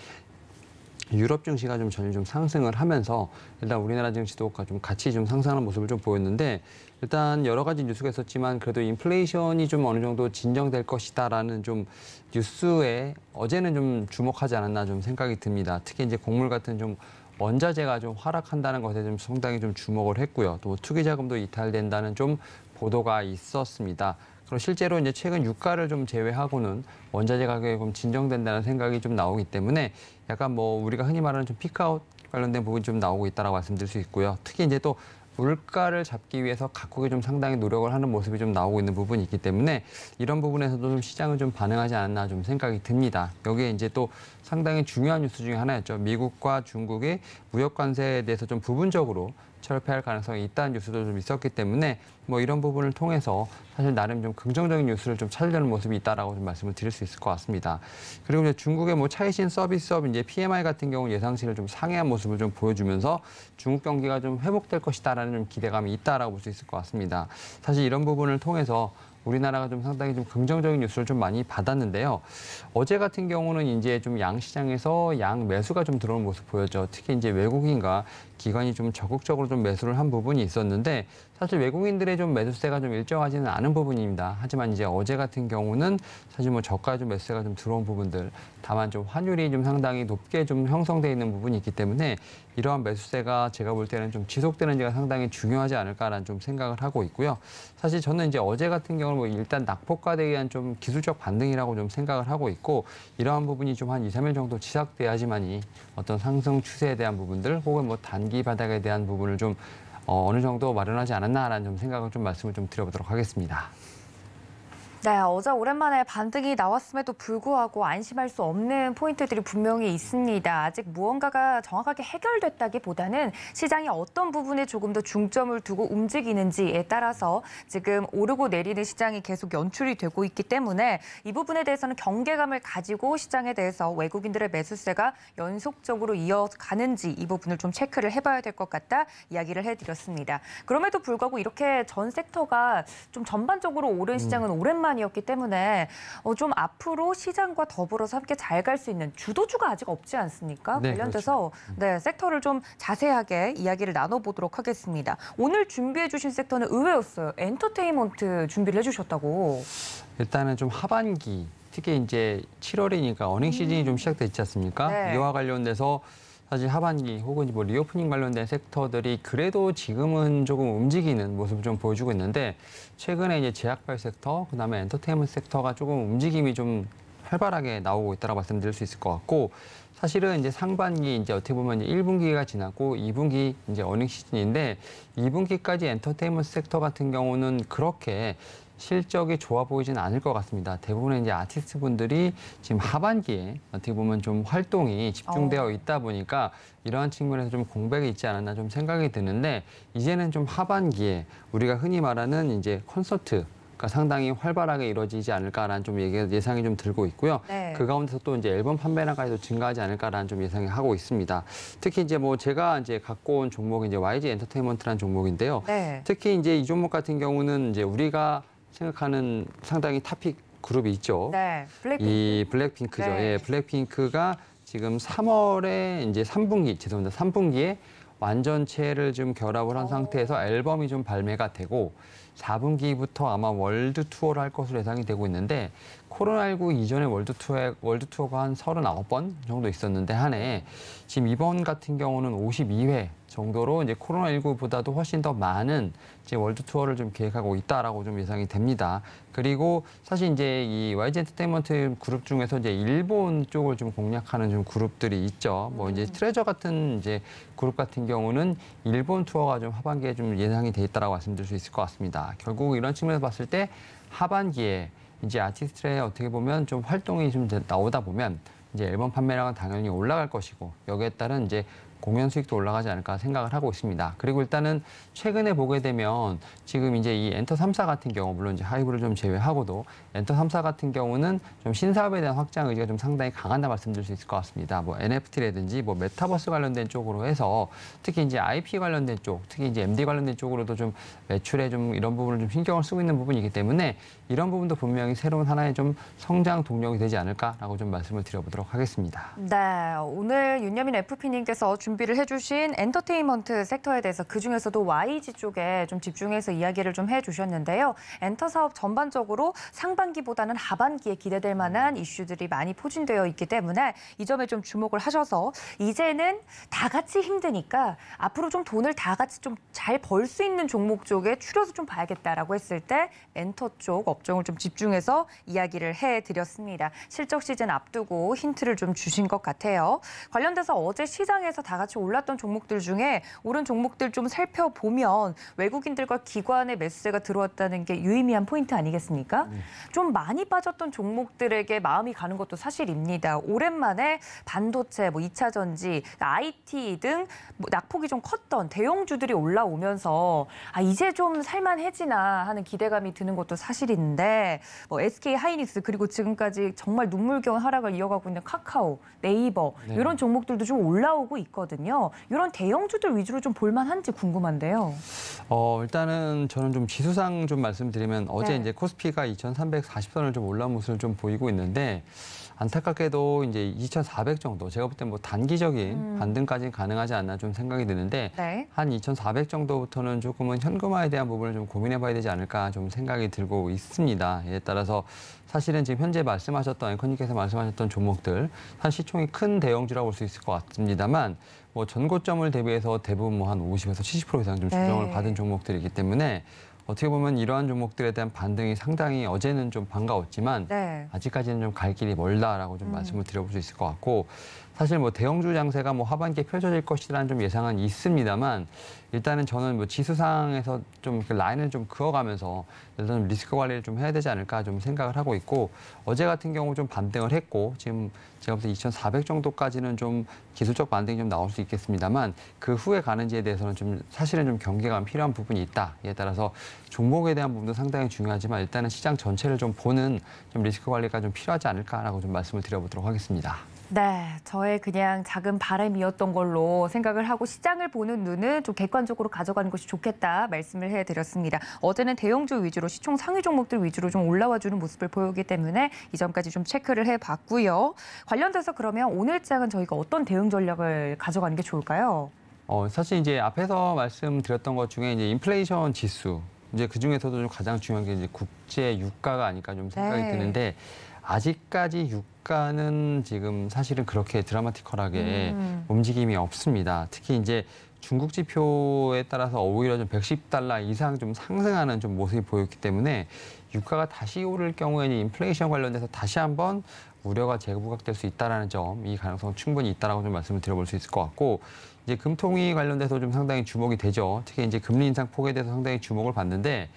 유럽 증시가 좀 전일 좀 상승을 하면서 일단 우리나라 증시도 좀 같이 좀 상승하는 모습을 좀 보였는데 일단 여러 가지 뉴스가 있었지만 그래도 인플레이션이 좀 어느 정도 진정될 것이다라는 좀 뉴스에 어제는 좀 주목하지 않았나 좀 생각이 듭니다. 특히 이제 곡물 같은 좀 원자재가 좀 하락한다는 것에 좀 상당히 좀 주목을 했고요. 또 투기 자금도 이탈된다는 좀 보도가 있었습니다. 그리고 실제로 이제 최근 유가를 좀 제외하고는 원자재 가격이 좀 진정된다는 생각이 좀 나오기 때문에 약간 우리가 흔히 말하는 좀 피크아웃 관련된 부분이 좀 나오고 있다라고 말씀드릴 수 있고요. 특히 이제 또 물가를 잡기 위해서 각국이 좀 상당히 노력을 하는 모습이 좀 나오고 있는 부분이 있기 때문에 이런 부분에서도 좀 시장은 좀 반응하지 않았나 좀 생각이 듭니다. 여기에 이제 또 상당히 중요한 뉴스 중에 하나였죠. 미국과 중국의 무역 관세에 대해서 좀 부분적으로 철폐할 가능성이 있다는 뉴스도 좀 있었기 때문에 뭐 이런 부분을 통해서 사실 나름 좀 긍정적인 뉴스를 좀 찾으려는 모습이 있다라고 좀 말씀을 드릴 수 있을 것 같습니다. 그리고 이제 중국의 뭐 차이신 서비스업 이제 PMI 같은 경우 예상치를 좀 상회한 모습을 좀 보여주면서 중국 경기가 좀 회복될 것이다라는 좀 기대감이 있다라고 볼 수 있을 것 같습니다. 사실 이런 부분을 통해서 우리나라가 좀 상당히 좀 긍정적인 뉴스를 좀 많이 받았는데요. 어제 같은 경우는 이제 좀 양시장에서 양 매수가 좀 들어오는 모습 보였죠. 특히 이제 외국인과 기관이 좀 적극적으로 좀 매수를 한 부분이 있었는데 사실 외국인들의 좀 매수세가 좀 일정하지는 않은 부분입니다. 하지만 이제 어제 같은 경우는 사실 뭐 저가 좀 매수세가 좀 들어온 부분들, 다만 좀 환율이 좀 상당히 높게 좀 형성돼 있는 부분이 있기 때문에 이러한 매수세가 제가 볼 때는 좀 지속되는지가 상당히 중요하지 않을까라는 좀 생각을 하고 있고요. 사실 저는 이제 어제 같은 경우는 뭐 일단 낙폭과대에 의한 좀 기술적 반등이라고 좀 생각을 하고 있고 이러한 부분이 좀 한 2, 3일 정도 지속돼야지만이 어떤 상승 추세에 대한 부분들 혹은 뭐 단기 바닥에 대한 부분을 좀 어느 정도 마련하지 않았나라는 좀 생각을 좀 말씀을 좀 드려보도록 하겠습니다. 네, 어제 오랜만에 반등이 나왔음에도 불구하고 안심할 수 없는 포인트들이 분명히 있습니다. 아직 무언가가 정확하게 해결됐다기보다는 시장이 어떤 부분에 조금 더 중점을 두고 움직이는지에 따라서 지금 오르고 내리는 시장이 계속 연출이 되고 있기 때문에 이 부분에 대해서는 경계감을 가지고 시장에 대해서 외국인들의 매수세가 연속적으로 이어가는지 이 부분을 좀 체크를 해봐야 될 것 같다 이야기를 해드렸습니다. 그럼에도 불구하고 이렇게 전 섹터가 좀 전반적으로 오른 시장은 오랜만이었기 때문에 좀 앞으로 시장과 더불어서 함께 잘 갈 수 있는 주도주가 아직 없지 않습니까? 네, 관련돼서 네, 섹터를 좀 자세하게 이야기를 나눠보도록 하겠습니다. 오늘 준비해 주신 섹터는 의외였어요. 엔터테인먼트 준비를 해주셨다고. 일단은 좀 하반기, 특히 이제 7월이니까 어닝 시즌이 좀 시작됐지 않습니까? 네. 이와 관련돼서 사실 하반기 혹은 뭐 리오프닝 관련된 섹터들이 그래도 지금은 조금 움직이는 모습을 좀 보여주고 있는데 최근에 이제 제약발 섹터, 그다음에 엔터테인먼트 섹터가 조금 움직임이 좀 활발하게 나오고 있다고 말씀드릴 수 있을 것 같고 사실은 이제 상반기 이제 어떻게 보면 이제 1분기가 지났고 2분기 이제 어닝 시즌인데 2분기까지 엔터테인먼트 sek터 같은 경우는 그렇게 실적이 좋아 보이지는 않을 것 같습니다. 대부분의 이제 아티스트 분들이 지금 하반기에 어떻게 보면 좀 활동이 집중되어 있다 보니까 이러한 측면에서 좀 공백이 있지 않았나 좀 생각이 드는데 이제는 좀 하반기에 우리가 흔히 말하는 이제 콘서트가 상당히 활발하게 이루어지지 않을까라는 좀 예상이 좀 들고 있고요. 네. 그 가운데서 또 이제 앨범 판매량까지도 증가하지 않을까라는 좀 예상을 하고 있습니다. 특히 이제 뭐 제가 이제 갖고 온 종목이 이제 YG 엔터테인먼트라는 종목인데요. 네. 특히 이제 이 종목 같은 경우는 이제 우리가 생각하는 상당히 탑픽 그룹이 있죠. 네. 이 블랙핑크죠. 네. 예, 블랙핑크가 지금 3월에 이제 3분기에 완전체를 좀 결합을 한 상태에서 앨범이 좀 발매가 되고 4분기부터 아마 월드 투어를 할 것으로 예상이 되고 있는데 코로나19 이전에 월드 투어가 한 39번 정도 있었는데 한 해에 지금 이번 같은 경우는 52회 정도로 이제 코로나19보다도 훨씬 더 많은 이제 월드 투어를 좀 계획하고 있다라고 좀 예상이 됩니다. 그리고 사실 이제 이 YG 엔터테인먼트 그룹 중에서 이제 일본 쪽을 좀 공략하는 좀 그룹들이 있죠. 뭐 이제 트레저 같은 이제 그룹 같은 경우는 일본 투어가 좀 하반기에 좀 예상이 돼 있다라고 말씀드릴 수 있을 것 같습니다. 결국 이런 측면에서 봤을 때 하반기에 이제 아티스트의 어떻게 보면 좀 활동이 좀 나오다 보면 이제 앨범 판매량은 당연히 올라갈 것이고 여기에 따른 이제 공연 수익도 올라가지 않을까 생각을 하고 있습니다. 그리고 일단은 최근에 보게 되면 지금 이제 이 엔터 3사 같은 경우 물론 이제 하이브를 좀 제외하고도 엔터 3사 같은 경우는 좀 신사업에 대한 확장 의지가 좀 상당히 강하다 말씀드릴 수 있을 것 같습니다. 뭐 NFT라든지 뭐 메타버스 관련된 쪽으로 해서 특히 이제 IP 관련된 쪽, 특히 이제 MD 관련된 쪽으로도 좀 매출에 좀 이런 부분을 좀 신경을 쓰고 있는 부분이기 때문에 이런 부분도 분명히 새로운 하나의 좀 성장 동력이 되지 않을까라고 좀 말씀을 드려보도록 하겠습니다. 네, 오늘 윤여민 FP님께서 준비를 해주신 엔터테인먼트 섹터에 대해서 그중에서도 YG 쪽에 좀 집중해서 이야기를 좀 해주셨는데요. 엔터 사업 전반적으로 상반기보다는 하반기에 기대될 만한 이슈들이 많이 포진되어 있기 때문에 이 점에 좀 주목을 하셔서 이제는 다 같이 힘드니까 앞으로 좀 돈을 다 같이 좀 잘 벌 수 있는 종목 쪽에 추려서 좀 봐야겠다라고 했을 때 엔터 쪽 업종을 좀 집중해서 이야기를 해드렸습니다. 실적 시즌 앞두고 힌트를 좀 주신 것 같아요. 관련돼서 어제 시장에서 다 같이 올랐던 종목들 중에 오른 종목들 좀 살펴보면 외국인들과 기관의 매수세가 들어왔다는 게 유의미한 포인트 아니겠습니까? 좀 많이 빠졌던 종목들에게 마음이 가는 것도 사실입니다. 오랜만에 반도체, 2차 전지, IT 등 낙폭이 좀 컸던 대형주들이 올라오면서 이제 좀 살만해지나 하는 기대감이 드는 것도 사실인데 SK 하이닉스 그리고 지금까지 정말 눈물겨운 하락을 이어가고 있는 카카오, 네이버 이런 종목들도 좀 올라오고 있거든요. 이런 대형주들 위주로 좀 볼만한지 궁금한데요. 일단은 저는 좀 지수상 좀 말씀드리면 어제 이제 코스피가 2,340선을 좀 올라온 모습을 좀 보이고 있는데 안타깝게도 이제 2,400 정도 제가 볼 때 뭐 단기적인 반등까지는 가능하지 않나 좀 생각이 드는데 한 2,400 정도부터는 조금은 현금화에 대한 부분을 좀 고민해봐야 되지 않을까 좀 생각이 들고 있습니다. 이에 따라서 사실은 지금 현재 말씀하셨던 앵커님께서 말씀하셨던 종목들 사실 시총이 큰 대형주라고 볼 수 있을 것 같습니다만 뭐 전고점을 대비해서 대부분 뭐 한 50에서 70% 이상 좀 조정을 받은 종목들이기 때문에 어떻게 보면 이러한 종목들에 대한 반등이 상당히 어제는 좀 반가웠지만 아직까지는 좀 갈 길이 멀다라고 좀 말씀을 드려볼 수 있을 것 같고 사실 뭐 대형주 장세가 뭐 하반기에 펼쳐질 것이라는 좀 예상은 있습니다만 일단은 저는 뭐 지수상에서 좀 그 라인을 좀 그어가면서 일단 리스크 관리를 좀 해야 되지 않을까 좀 생각을 하고 있고 어제 같은 경우 좀 반등을 했고 지금 제가 볼 때 2,400 정도까지는 좀 기술적 반등이 좀 나올 수 있겠습니다만 그 후에 가는지에 대해서는 좀 사실은 좀 경계가 필요한 부분이 있다. 이에 따라서 종목에 대한 부분도 상당히 중요하지만 일단은 시장 전체를 좀 보는 좀 리스크 관리가 좀 필요하지 않을까라고 좀 말씀을 드려보도록 하겠습니다. 네, 저의 그냥 작은 바람이었던 걸로 생각을 하고 시장을 보는 눈은 좀 객관적으로 가져가는 것이 좋겠다 말씀을 해드렸습니다. 어제는 대형주 위주로 시총 상위 종목들 위주로 좀 올라와주는 모습을 보이기 때문에 이 점까지 좀 체크를 해봤고요. 관련돼서 그러면 오늘장은 저희가 어떤 대응 전략을 가져가는 게 좋을까요? 사실 이제 앞에서 말씀드렸던 것 중에 이제 인플레이션 지수 이제 그 중에서도 좀 가장 중요한 게 이제 국제 유가가 아닐까 좀 생각이 드는데. 아직까지 유가는 지금 사실은 그렇게 드라마티컬하게 움직임이 없습니다. 특히 이제 중국 지표에 따라서 오히려 좀 110달러 이상 좀 상승하는 좀 모습이 보였기 때문에 유가가 다시 오를 경우에는 인플레이션 관련돼서 다시 한번 우려가 재부각될 수 있다는 점, 이 가능성 충분히 있다라고 좀 말씀을 드려볼 수 있을 것 같고 이제 금통위 관련돼서 좀 상당히 주목이 되죠. 특히 이제 금리 인상 폭에 대해서 상당히 주목을 받는데.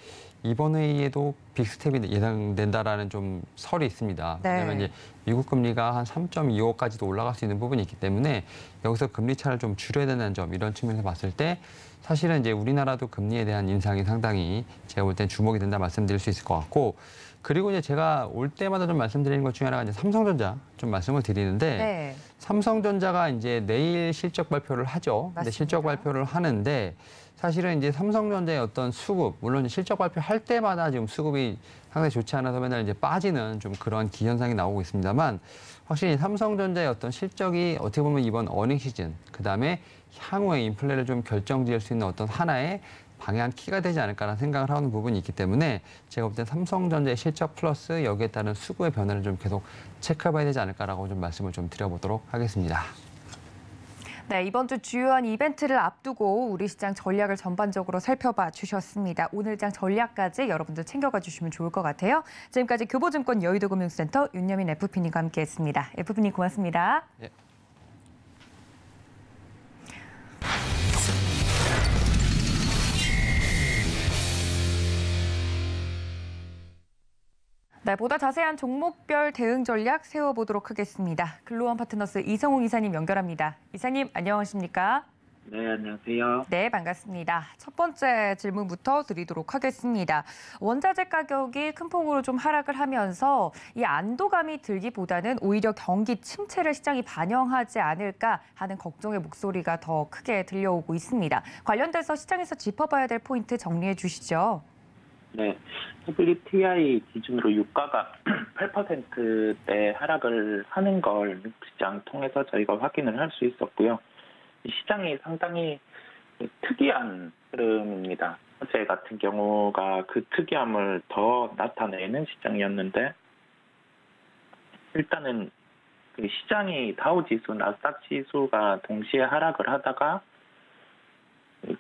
이번 회의에도 빅스텝이 예상된다라는 좀 설이 있습니다. 왜냐하면 이제 미국 금리가 한 3.25까지도 올라갈 수 있는 부분이 있기 때문에 여기서 금리 차를 좀 줄여야 된다는 점 이런 측면에서 봤을 때 사실은 이제 우리나라도 금리에 대한 인상이 상당히 제가 볼 땐 주목이 된다 말씀드릴 수 있을 것 같고 그리고 이제 제가 올 때마다 좀 말씀드리는 것 중에 하나가 이제 삼성전자 좀 말씀을 드리는데 삼성전자가 이제 내일 실적 발표를 하죠. 근데 실적 발표를 하는데. 사실은 이제 삼성전자의 어떤 수급, 물론 실적 발표할 때마다 지금 수급이 상당히 좋지 않아서 맨날 이제 빠지는 좀 그런 기현상이 나오고 있습니다만 확실히 삼성전자의 어떤 실적이 어떻게 보면 이번 어닝 시즌, 그다음에 향후의 인플레를 좀 결정지을 수 있는 어떤 하나의 방향 키가 되지 않을까라는 생각을 하는 부분이 있기 때문에 제가 볼 때 삼성전자의 실적 플러스 여기에 따른 수급의 변화를 좀 계속 체크해봐야 되지 않을까라고 좀 말씀을 좀 드려보도록 하겠습니다. 네, 이번 주 주요한 이벤트를 앞두고 우리 시장 전략을 전반적으로 살펴봐 주셨습니다. 오늘장 전략까지 여러분들 챙겨가 주시면 좋을 것 같아요. 지금까지 교보증권 여의도금융센터 윤여민 FP님과 함께했습니다. FP님 고맙습니다. 네. 네, 보다 자세한 종목별 대응 전략 세워보도록 하겠습니다. 글로원 파트너스 이성웅 이사님 연결합니다. 이사님 안녕하십니까? 네, 안녕하세요. 네, 반갑습니다. 첫 번째 질문부터 드리도록 하겠습니다. 원자재 가격이 큰 폭으로 좀 하락을 하면서 이 안도감이 들기보다는 오히려 경기 침체를 시장이 반영하지 않을까 하는 걱정의 목소리가 더 크게 들려오고 있습니다. 관련돼서 시장에서 짚어봐야 될 포인트 정리해 주시죠. 네, WTI 기준으로 유가가 8%대 하락을 하는 걸 시장 통해서 저희가 확인을 할 수 있었고요. 시장이 상당히 특이한 흐름입니다. 어제 같은 경우가 그 특이함을 더 나타내는 시장이었는데 일단은 그 시장이 다우지수, 나스닥 지수가 동시에 하락을 하다가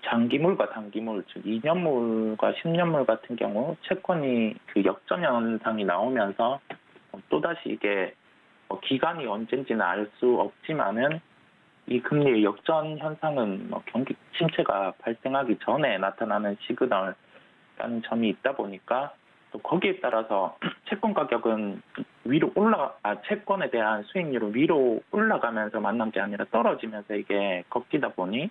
장기물과 단기물, 즉 2년물과 10년물 같은 경우 채권이 그 역전 현상이 나오면서 또다시 이게 기간이 언젠지는 알 수 없지만은 이 금리의 역전 현상은 뭐 경기 침체가 발생하기 전에 나타나는 시그널이라는 점이 있다 보니까 또 거기에 따라서 채권 가격은 채권에 대한 수익률은 위로 올라가면서 만난 게 아니라 떨어지면서 이게 꺾이다 보니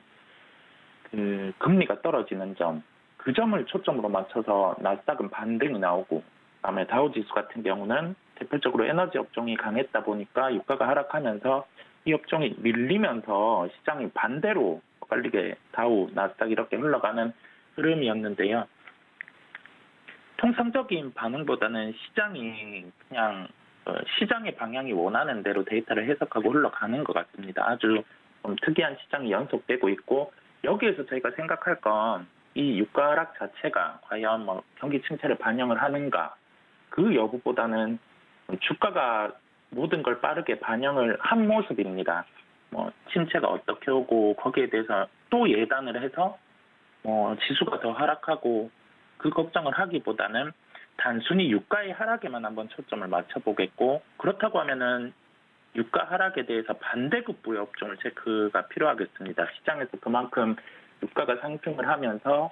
그 금리가 떨어지는 점, 그 점을 초점으로 맞춰서 나스닥은 반등이 나오고, 그다음에 다우지수 같은 경우는 대표적으로 에너지 업종이 강했다 보니까 유가가 하락하면서 이 업종이 밀리면서 시장이 반대로 엇갈리게 다우, 나스닥 이렇게 흘러가는 흐름이었는데요. 통상적인 반응보다는 시장이 그냥 시장의 방향이 원하는 대로 데이터를 해석하고 흘러가는 것 같습니다. 아주 좀 특이한 시장이 연속되고 있고, 여기에서 저희가 생각할 건 이 유가 하락 자체가 과연 뭐 경기 침체를 반영을 하는가, 그 여부보다는 주가가 모든 걸 빠르게 반영을 한 모습입니다. 뭐 침체가 어떻게 오고 거기에 대해서 또 예단을 해서 지수가 더 하락하고 그 걱정을 하기보다는 단순히 유가의 하락에만 한번 초점을 맞춰보겠고, 그렇다고 하면은 유가 하락에 대해서 반대급부의 업종을 체크가 필요하겠습니다. 시장에서 그만큼 유가가 상승을 하면서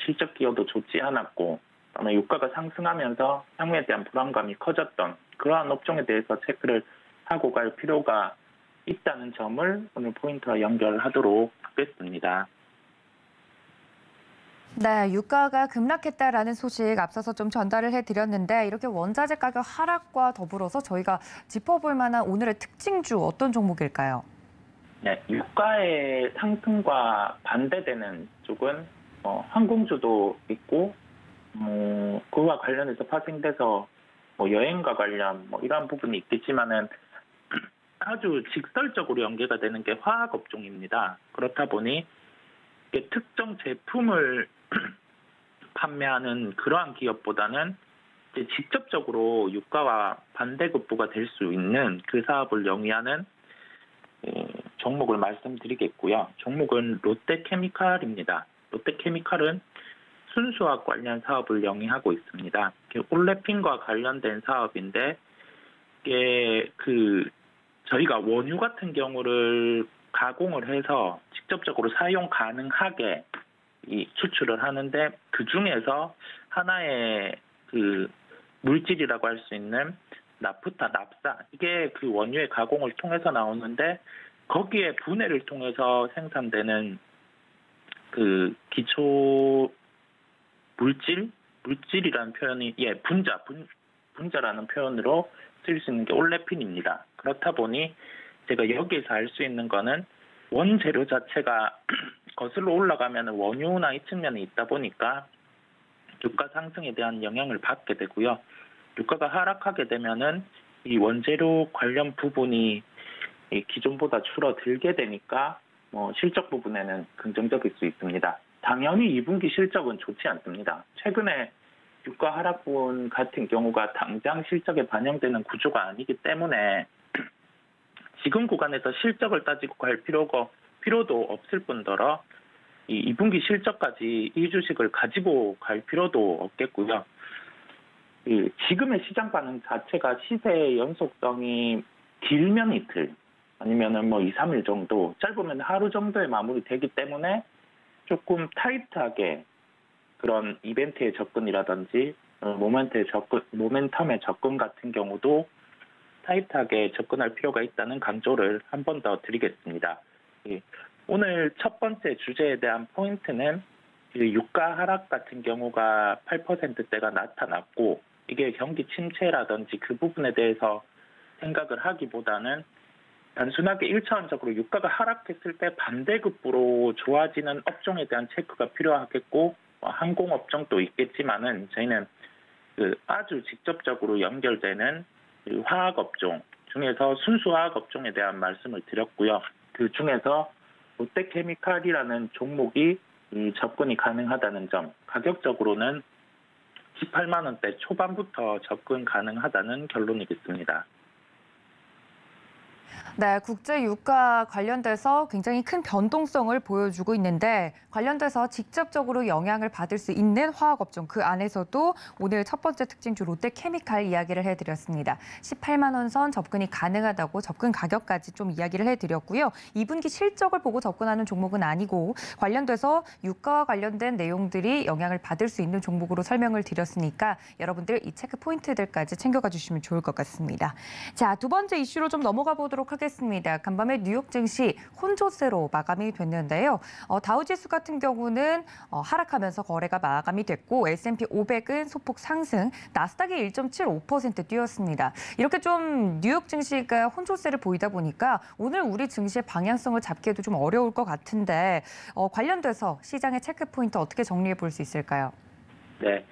실적 기여도 좋지 않았고, 그다음에 유가가 상승하면서 향후에 대한 불안감이 커졌던 그러한 업종에 대해서 체크를 하고 갈 필요가 있다는 점을 오늘 포인트와 연결하도록 하겠습니다. 네, 유가가 급락했다라는 소식 앞서서 좀 전달을 해드렸는데, 이렇게 원자재 가격 하락과 더불어서 저희가 짚어볼 만한 오늘의 특징주 어떤 종목일까요? 네, 유가의 상승과 반대되는 쪽은 항공주도 있고, 그와 관련해서 파생돼서 여행과 관련 이러한 부분이 있겠지만은 아주 직설적으로 연계가 되는 게 화학 업종입니다. 그렇다 보니 특정 제품을 판매하는 그러한 기업보다는 이제 직접적으로 유가와 반대급부가 될 수 있는 그 사업을 영위하는 종목을 말씀드리겠고요. 종목은 롯데케미칼입니다. 롯데케미칼은 순수화학 관련 사업을 영위하고 있습니다. 올레핀과 관련된 사업인데, 이게 저희가 원유 같은 경우를 가공을 해서 직접적으로 사용 가능하게 추출을 하는데, 그 중에서 하나의 물질이라고 할 수 있는 나프타, 납사, 이게 그 원유의 가공을 통해서 나오는데, 거기에 분해를 통해서 생산되는 기초 물질이라는 표현이 분자라는 표현으로 쓸 수 있는 게 올레핀입니다. 그렇다 보니 제가 여기에서 알 수 있는 거는 원재료 자체가 거슬러 올라가면 원유나 이 측면이 있다 보니까 유가 상승에 대한 영향을 받게 되고요. 유가가 하락하게 되면은 이 원재료 관련 부분이 기존보다 줄어들게 되니까 실적 부분에는 긍정적일 수 있습니다. 당연히 2분기 실적은 좋지 않습니다. 최근에 유가 하락분 같은 경우가 당장 실적에 반영되는 구조가 아니기 때문에 지금 구간에서 실적을 따지고 갈 필요도 없을 뿐더러 이 2분기 실적까지 이 주식을 가지고 갈 필요도 없겠고요. 지금의 시장 반응 자체가 시세의 연속성이 길면 이틀, 아니면은 2, 3일 정도, 짧으면 하루 정도에 마무리되기 때문에 조금 타이트하게 그런 이벤트의 접근이라든지 모멘텀의 접근 같은 경우도 타이트하게 접근할 필요가 있다는 강조를 한 번 더 드리겠습니다. 오늘 첫 번째 주제에 대한 포인트는 유가 하락 같은 경우가 8%대가 나타났고, 이게 경기 침체라든지 그 부분에 대해서 생각을 하기보다는 단순하게 1차원적으로 유가가 하락했을 때 반대급부로 좋아지는 업종에 대한 체크가 필요하겠고, 항공업종도 있겠지만은 저희는 아주 직접적으로 연결되는 화학업종 중에서 순수화학업종에 대한 말씀을 드렸고요. 그 중에서 롯데케미칼이라는 종목이 접근이 가능하다는 점, 가격적으로는 18만 원대 초반부터 접근 가능하다는 결론이겠습니다. 네, 국제 유가 관련돼서 굉장히 큰 변동성을 보여주고 있는데 관련돼서 직접적으로 영향을 받을 수 있는 화학업종 그 안에서도 오늘 첫 번째 특징주 롯데케미칼 이야기를 해드렸습니다. 18만 원 선 접근이 가능하다고 접근 가격까지 좀 이야기를 해드렸고요. 2분기 실적을 보고 접근하는 종목은 아니고 관련돼서 유가와 관련된 내용들이 영향을 받을 수 있는 종목으로 설명을 드렸으니까 여러분들 이 체크 포인트들까지 챙겨가 주시면 좋을 것 같습니다. 자, 두 번째 이슈로 좀 넘어가 보도록 하겠습니다. 간밤에 뉴욕 증시 혼조세로 마감이 됐는데요. 다우지수 같은 경우는 하락하면서 거래가 마감이 됐고 S&P 500은 소폭 상승, 나스닥이 1.75% 뛰었습니다. 이렇게 좀 뉴욕 증시가 혼조세를 보이다 보니까 오늘 우리 증시의 방향성을 잡기에도 좀 어려울 것 같은데 관련돼서 시장의 체크 포인트 어떻게 정리해 볼 수 있을까요? 네,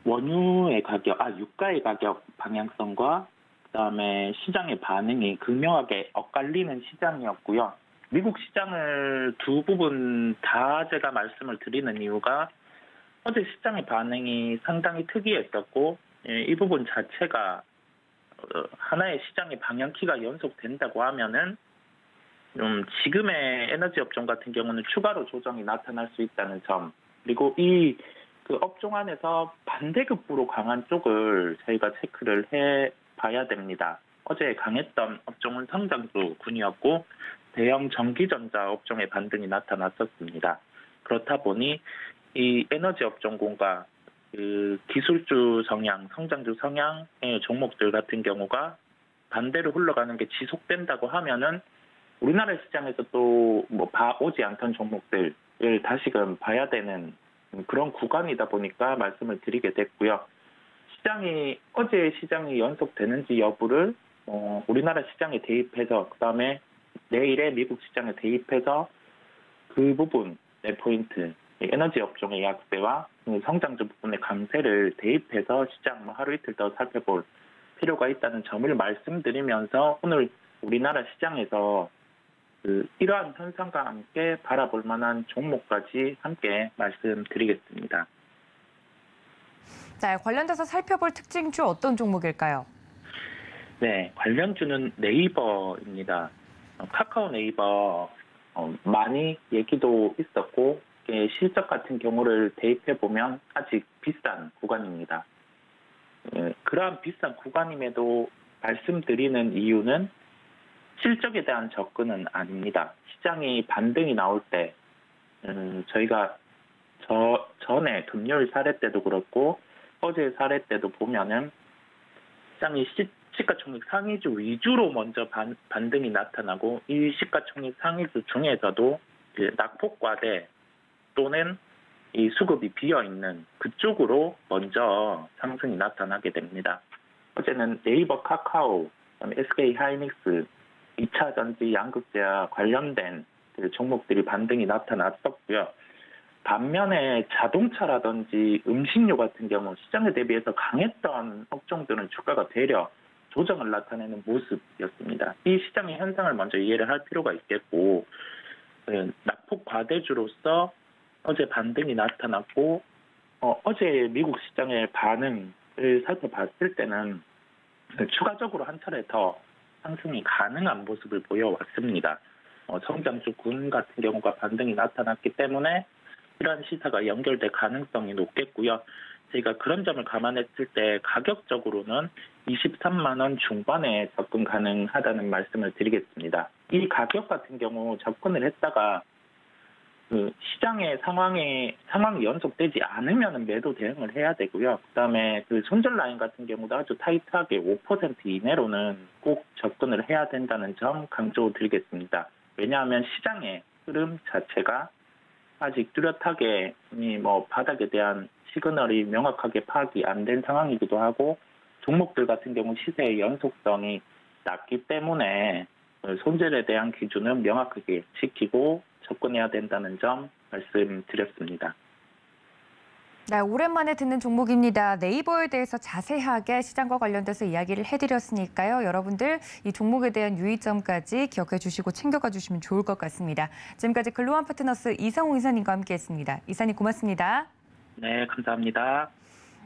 원유의 가격, 유가의 가격 방향성과 그다음에 시장의 반응이 극명하게 엇갈리는 시장이었고요. 미국 시장을 두 부분 다 제가 말씀을 드리는 이유가 어제 시장의 반응이 상당히 특이했었고 이 부분 자체가 하나의 시장의 방향키가 연속된다고 하면은 좀 지금의 에너지 업종 같은 경우는 추가로 조정이 나타날 수 있다는 점, 그리고 이 그 업종 안에서 반대급부로 강한 쪽을 저희가 체크를 해 봐야 됩니다. 어제 강했던 업종은 성장주군이었고 대형 전기전자 업종의 반등이 나타났었습니다. 그렇다 보니 이 에너지 업종군과 그 기술주 성향, 성장주 성향의 종목들 같은 경우가 반대로 흘러가는 게 지속된다고 하면은 우리나라 시장에서 또 오지 않던 종목들을 다시금 봐야 되는 그런 구간이다 보니까 말씀을 드리게 됐고요. 어제 시장이 연속되는지 여부를 우리나라 시장에 대입해서 그다음에 내일에 미국 시장에 대입해서 그 부분의 포인트, 에너지 업종의 약세와 성장주 부분의 강세를 대입해서 시장 하루 이틀 더 살펴볼 필요가 있다는 점을 말씀드리면서 오늘 우리나라 시장에서 이러한 현상과 함께 바라볼 만한 종목까지 함께 말씀드리겠습니다. 자, 관련돼서 살펴볼 특징주 어떤 종목일까요? 네, 관련주는 네이버입니다. 카카오 네이버 많이 얘기도 있었고 실적 같은 경우를 대입해보면 아직 비싼 구간입니다. 그러한 비싼 구간임에도 말씀드리는 이유는 실적에 대한 접근은 아닙니다. 시장이 반등이 나올 때 저희가 전에 금요일 사례 때도 그렇고 어제 사례 때도 보면은 시장이 시가총액 상위주 위주로 먼저 반등이 나타나고 이 시가총액 상위주 중에서도 낙폭과대 또는 이 수급이 비어있는 그쪽으로 먼저 상승이 나타나게 됩니다. 어제는 네이버, 카카오, SK 하이닉스, 2차 전지, 양극재와 관련된 종목들이 반등이 나타났었고요. 반면에 자동차라든지 음식료 같은 경우 시장에 대비해서 강했던 업종들은 주가가 되려 조정을 나타내는 모습이었습니다. 이 시장의 현상을 먼저 이해를 할 필요가 있겠고 낙폭 과대주로서 어제 반등이 나타났고 어제 미국 시장의 반응을 살펴봤을 때는 추가적으로 한 차례 더 상승이 가능한 모습을 보여왔습니다. 성장주군 같은 경우가 반등이 나타났기 때문에 이러한 시사가 연결될 가능성이 높겠고요. 저희가 그런 점을 감안했을 때 가격적으로는 23만 원 중반에 접근 가능하다는 말씀을 드리겠습니다. 이 가격 같은 경우 접근을 했다가 시장의 상황이 연속되지 않으면 매도 대응을 해야 되고요. 그다음에 손절 라인 같은 경우도 아주 타이트하게 5% 이내로는 꼭 접근을 해야 된다는 점 강조드리겠습니다. 왜냐하면 시장의 흐름 자체가 아직 뚜렷하게 바닥에 대한 시그널이 명확하게 파악이 안 된 상황이기도 하고 종목들 같은 경우 시세의 연속성이 낮기 때문에 손절에 대한 기준은 명확하게 지키고 접근해야 된다는 점 말씀드렸습니다. 네, 오랜만에 듣는 종목입니다. 네이버에 대해서 자세하게 시장과 관련돼서 이야기를 해드렸으니까요. 여러분들 이 종목에 대한 유의점까지 기억해 주시고 챙겨가 주시면 좋을 것 같습니다. 지금까지 글로원 파트너스 이상호 이사님과 함께했습니다. 이사님 고맙습니다. 네, 감사합니다.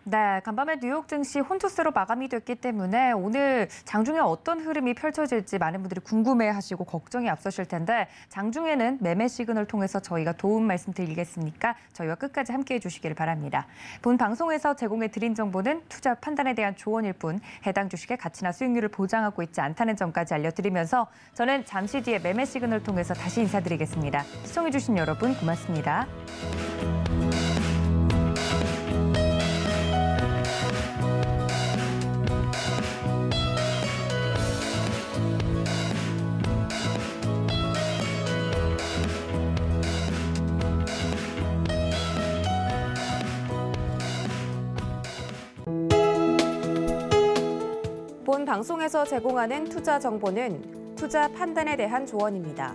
네, 간밤에 뉴욕 증시 혼조세로 마감이 됐기 때문에 오늘 장중에 어떤 흐름이 펼쳐질지 많은 분들이 궁금해하시고 걱정이 앞서실 텐데 장중에는 매매 시그널을 통해서 저희가 도움 말씀드리겠으니까 저희와 끝까지 함께해 주시기를 바랍니다. 본 방송에서 제공해 드린 정보는 투자 판단에 대한 조언일 뿐 해당 주식의 가치나 수익률을 보장하고 있지 않다는 점까지 알려드리면서 저는 잠시 뒤에 매매 시그널을 통해서 다시 인사드리겠습니다. 시청해 주신 여러분 고맙습니다. 본 방송에서 제공하는 투자 정보는 투자 판단에 대한 조언입니다.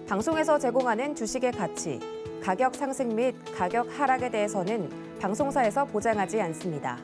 방송에서 제공하는 주식의 가치, 가격 상승 및 가격 하락에 대해서는 방송사에서 보장하지 않습니다.